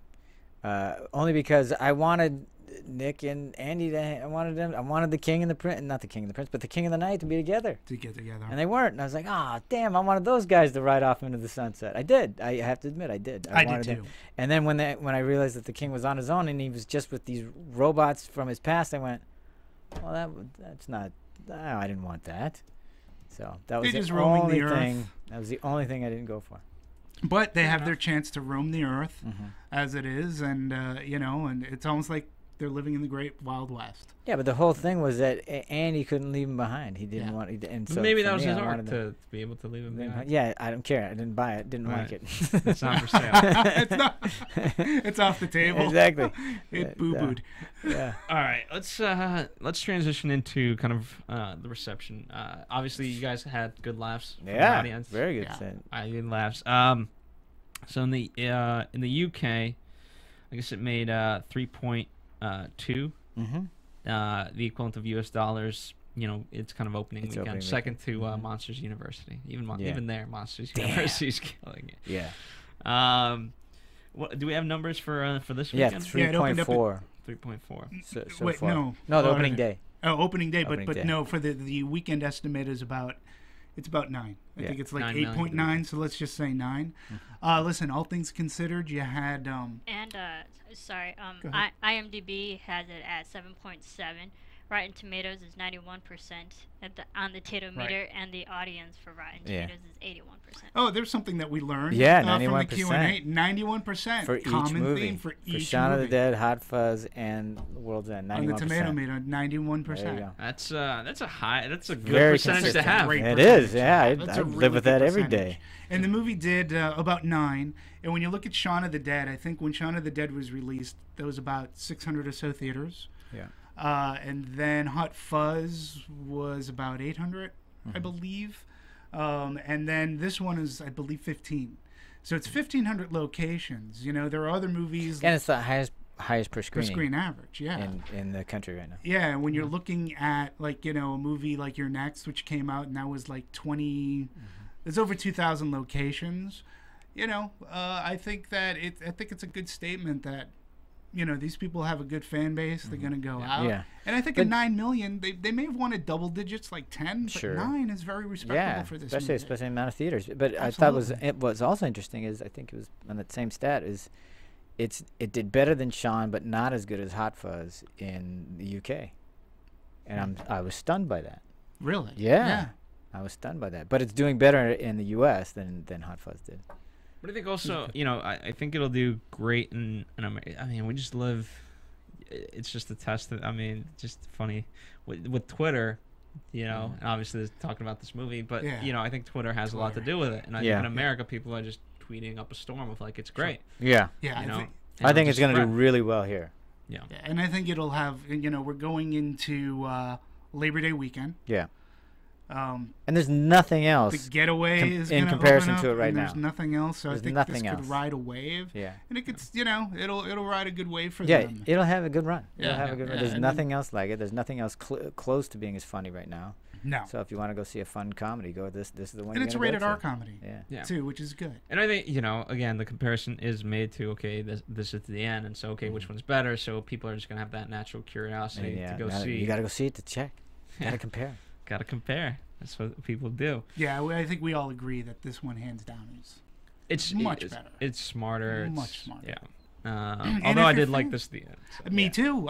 Only because I wanted Nick and Andy I wanted the king and the prince, not the king and the prince, but the king and the knight to be together. To get together. And they weren't. And I was like, damn, I wanted those guys to ride off into the sunset. I did. I have to admit, I did. I did too. And then when I realized that the king was on his own and he was just with these robots from his past, I went, well, that's not. I didn't want that. So that was They're just the roaming only the earth. thing. That was the only thing I didn't go for. But they have their chance to roam the earth as it is, and and it's almost like they're living in the great Wild West. Yeah, but the whole thing was that Andy couldn't leave him behind. He didn't want. And so maybe for that was me, his I art wanted to be able to leave him behind. Yeah, I don't care. I didn't buy it. Didn't like it. It's not for sale. It's not. It's off the table. Exactly. It boo-booed. Yeah. All right, let's transition into kind of the reception. Obviously, you guys had good laughs from the audience. Very good. Good laughs. So in the UK, I guess it made 3.2. The equivalent of US dollars. It's kind of opening weekend. Second to Monsters University. Even there, Monsters University is killing it. Yeah. What do we have numbers for this Yeah, weekend? 3.4. 3.4. So Wait, far. no. No, the opening day. Oh, opening day, Opening but day. no, for the weekend estimate is about 9. I think it's like 8.9, so let's just say 9. Listen, all things considered, you had sorry, Go ahead. IMDb has it at 7.7. Rotten Tomatoes is 91% on the Tatometer, and the audience for Rotten Tomatoes is 81%. Oh, there's something that we learned. Yeah, from the 91%. Q&A. 91% For each common movie. theme for each Shaun of the movie. Dead, Hot Fuzz, and World's End. 91%. On the tomato meter, 91%. There you go. That's a good Very percentage to consistent. have. It is, yeah. That's I a live really with good that every percentage. day. And the movie did about 9. And when you look at Shaun of the Dead, I think when Shaun of the Dead was released, there was about 600 or so theaters. Yeah. And then Hot Fuzz was about 800, I believe. And then this one is, I believe, 15. So it's 1,500 locations. There are other movies. And it's the highest per per screening. screen average, yeah. In the country right now. Yeah, and when you're looking at a movie like Your Next, which came out and that was like 20, there's over 2,000 locations. I think that I think it's a good statement that these people have a good fan base. They're gonna go out. Yeah. And I think at 9 million, they may have wanted double digits like 10, but 9 is very respectable for this movie. Especially in the amount of theaters. But I thought what's also interesting is I think it was on that same stat is it did better than Shaun, but not as good as Hot Fuzz in the UK. And I was stunned by that. Really? Yeah. I was stunned by that. But it's doing better in the US than Hot Fuzz did. But I think also, I think it'll do great in America. I mean, we just live. It's just a test that, just funny with Twitter, and obviously there's talking about this movie, but I think Twitter has a lot to do with it. And I think in America, people are just tweeting up a storm of like, it's great. Yeah. Yeah. I think it's going to do really well here. Yeah. And I think it'll have, we're going into Labor Day weekend. Yeah. And there's nothing else. The Getaway is in gonna comparison open up, to it right and now. There's nothing else, so There's I think nothing this else. could ride a wave. Yeah. And it could, it'll ride a good wave for Yeah, them. it'll have a good run. Yeah. It'll have a good run. Yeah, There's and nothing else like it. There's nothing else close to being as funny right now. No. So if you want to go see a fun comedy, go this is the one. And it's a you're gonna rated go R to. comedy, too, which is good. And I think, again, the comparison is made to, okay, this is the end, and so, okay, which one's better? So people are just going to have that natural curiosity to go see. You got to go see it to check. Got to compare. Got to compare. That's what people do. Yeah, I think we all agree that this one, hands down, is much better. It's smarter. Much smarter. Yeah. Although I did like this at the end. So. Me too.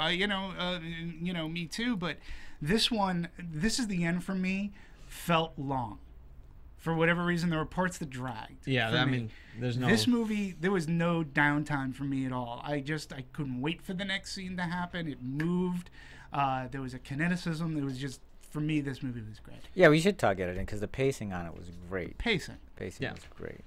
Me too. But this one, this is the end for me, felt long. For whatever reason, there were parts that dragged. Yeah, there's no. This movie, there was no downtime for me at all. I couldn't wait for the next scene to happen. It moved. There was a kineticism. It was just. For me, this movie was great. Yeah, we should talk editing because the pacing on it was great. Pacing was great.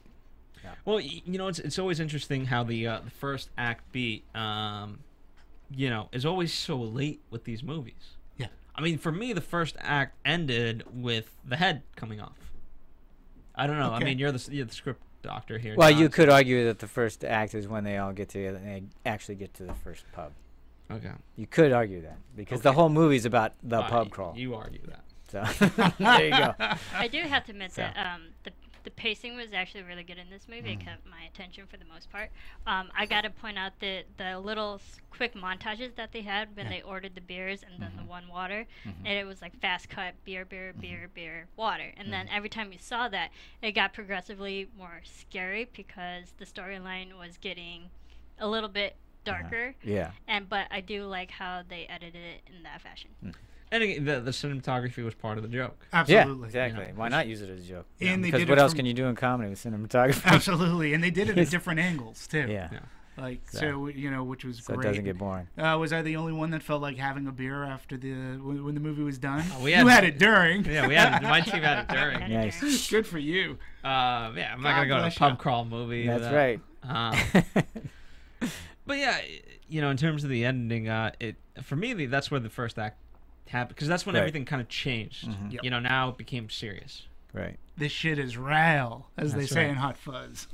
Yeah. Well, it's always interesting how the first act beat, is always so late with these movies. Yeah. I mean, for me, the first act ended with the head coming off. I don't know. Okay. I mean, you're the script doctor here. Well, John, you could argue that the first act is when they all get together and they actually get to the first pub. Okay. You could argue that because the whole movie's about the pub crawl. You argue that. So there you go. I do have to admit that the pacing was actually really good in this movie. It kept my attention for the most part. I got to point out that the little quick montages that they had when they ordered the beers and then the one water, and it was like fast cut beer, water. And then every time you saw that, it got progressively more scary because the storyline was getting a little bit darker. Yeah. But I do like how they edited it in that fashion. And again, the cinematography was part of the joke. Absolutely. Yeah, exactly. You know, why not use it as a joke? And they because did what it else from- can you do in comedy with cinematography? Absolutely, and they did it at different angles too. Yeah. Like so, you know, which was So great. it doesn't get boring. Was I the only one that felt like having a beer after when the movie was done? We you had it during. Yeah, we had my team had it during. Nice. Good for you. Yeah, I'm not gonna go to a pub crawl movie. That's right. But yeah, you know, in terms of the ending, for me that's where the first act happened, because that's when everything kind of changed. Yep. You know, now it became serious. Right. This shit is real, as they That's say right. in Hot Fuzz.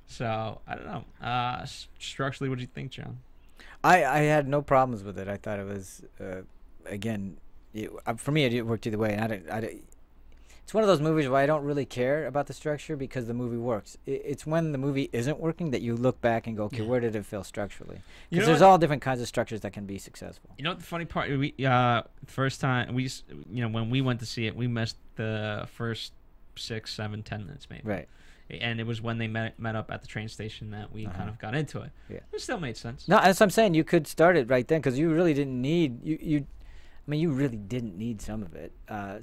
So I don't know. Structurally, what do you think, John? I had no problems with it. I thought it was again, for me it worked either way. And it's one of those movies where I don't really care about the structure because the movie works. It's when the movie isn't working that you look back and go, okay, where did it fail structurally? Because there's all different kinds of structures that can be successful. You know what the funny part? First time when we went to see it, we missed the first 6, 7, 10 minutes maybe. Right. And it was when they met up at the train station that we kind of got into it. Yeah. It still made sense. No, that's what I'm saying. You could start it right then because you really didn't need you really didn't need some of it.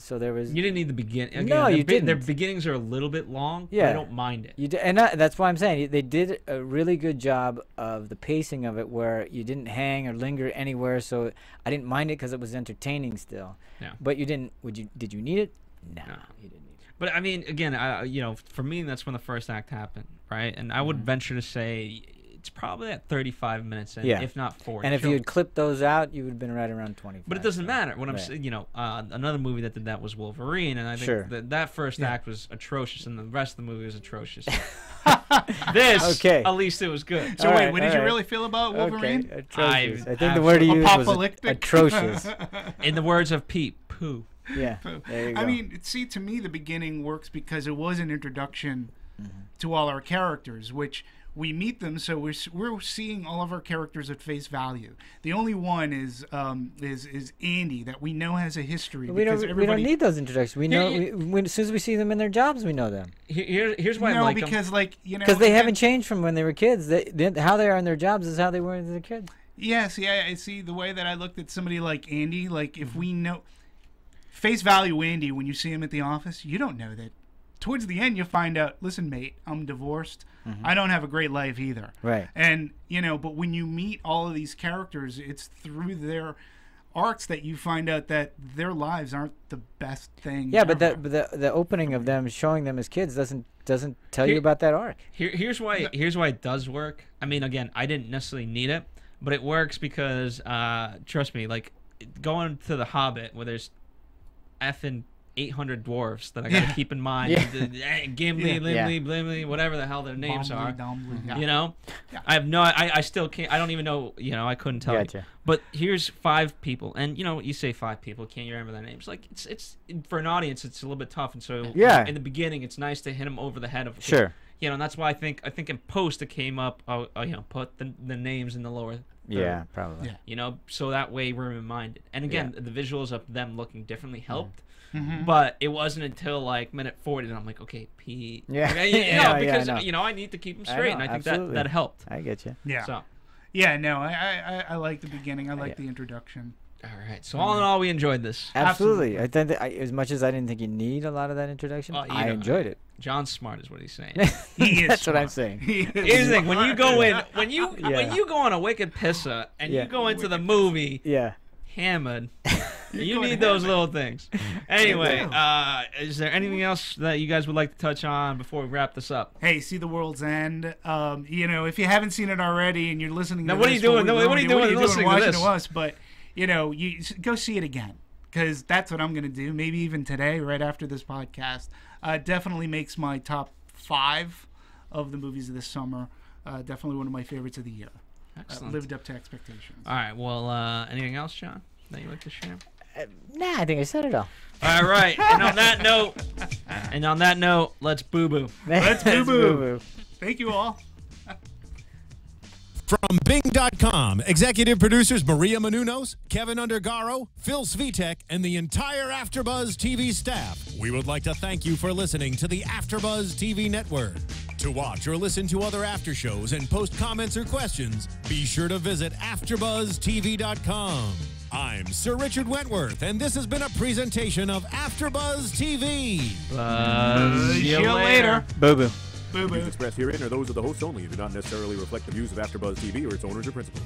So there was. You didn't need the beginning. No, you didn't. Their beginnings are a little bit long. Yeah, but I don't mind it. And that's why I'm saying they did a really good job of the pacing of it, where you didn't hang or linger anywhere. So I didn't mind it because it was entertaining still. Yeah. But you didn't. Did you need it? No, you didn't. But I mean, again, you know, for me, that's when the first act happened, right? And I would venture to say it's probably at 35 minutes in, if not 40. And if you had clipped those out, you would have been right around 25. But it doesn't matter. What I'm saying, you know, another movie that did that was Wolverine, and I think that first act was atrocious, and the rest of the movie was atrocious. This, at least it was good. So wait, what did you really feel about Wolverine? Okay. Atrocious. I think the word you used was atrocious. In the words of Pete, poo. Yeah. There you go. I mean, see, to me, the beginning works because it was an introduction to all our characters, which we meet them, so we're seeing all of our characters at face value. The only one is Andy that we know has a history. We don't need those introductions. We know as soon as we see them in their jobs, we know them. Here's why I like them. because like you know, because they haven't changed from when they were kids. How they are in their jobs is how they were as a kid. Yes, yeah. I see the way that I looked at somebody like Andy. Like if we know face value Andy, when you see him at the office, you don't know that. Towards the end, you find out, listen, mate, I'm divorced. I don't have a great life either. Right. And, you know, but when you meet all of these characters, it's through their arcs that you find out that their lives aren't the best thing Yeah, ever. but the opening of them, showing them as kids, doesn't tell you about that arc. Here's why it does work. I mean, again, I didn't necessarily need it, but it works because, trust me, like, going to The Hobbit, where there's effing 800 dwarves that I gotta keep in mind. Gimli, Limli, Blimli, whatever the hell their names are. You know, I have no. I still can't. I don't even know. You know, I couldn't tell you. But here's 5 people, and you know, you say 5 people, can't you remember their names? Like it's for an audience, it's a little bit tough, and so in the beginning, it's nice to hit them over the head of. Sure. You know, and that's why I think in post it came up. You know, put the names in the lower. Yeah, probably. Yeah. You know, so that way we're reminded. And again, the visuals of them looking differently helped. But it wasn't until like minute 40 that I'm like, okay, Pete. Yeah. Because you know I need to keep them straight, and I think that helped. I get you. Yeah. So. Yeah. No, I like the beginning. I like the introduction. All right. So all in all, we enjoyed this. Absolutely. I think that as much as I didn't think you need a lot of that introduction, I enjoyed it. John's smart, is what he's saying. That's what I'm saying. Here's the thing: when you go in, when you go on a wicked pisser and you go into the movie, hammered. You need those little things. Anyway, is there anything else that you guys would like to touch on before we wrap this up? Hey, see The World's End. You know, if you haven't seen it already and you're listening to what are you doing? What are you doing listening to this? Us, but, you know, you go see it again, because that's what I'm going to do, maybe even today, right after this podcast. Definitely makes my top 5 of the movies of this summer. Definitely one of my favorites of the year. Excellent. Lived up to expectations. All right. Well, anything else, John, that you'd like to share? Nah, I think I said it all. All right. And on that note, let's boo-boo. Let's boo-boo. Thank you all. From Bing.com, executive producers Maria Menounos, Kevin Undergaro, Phil Svitek, and the entire AfterBuzz TV staff, we would like to thank you for listening to the AfterBuzz TV Network. To watch or listen to other after shows and post comments or questions, be sure to visit AFTERBUZZTV.com. I'm Sir Richard Wentworth, and this has been a presentation of AFTERBUZZ TV. See you later. Boo-boo. The views expressed herein are those of the hosts only and do not necessarily reflect the views of AfterBuzz TV or its owners or principals.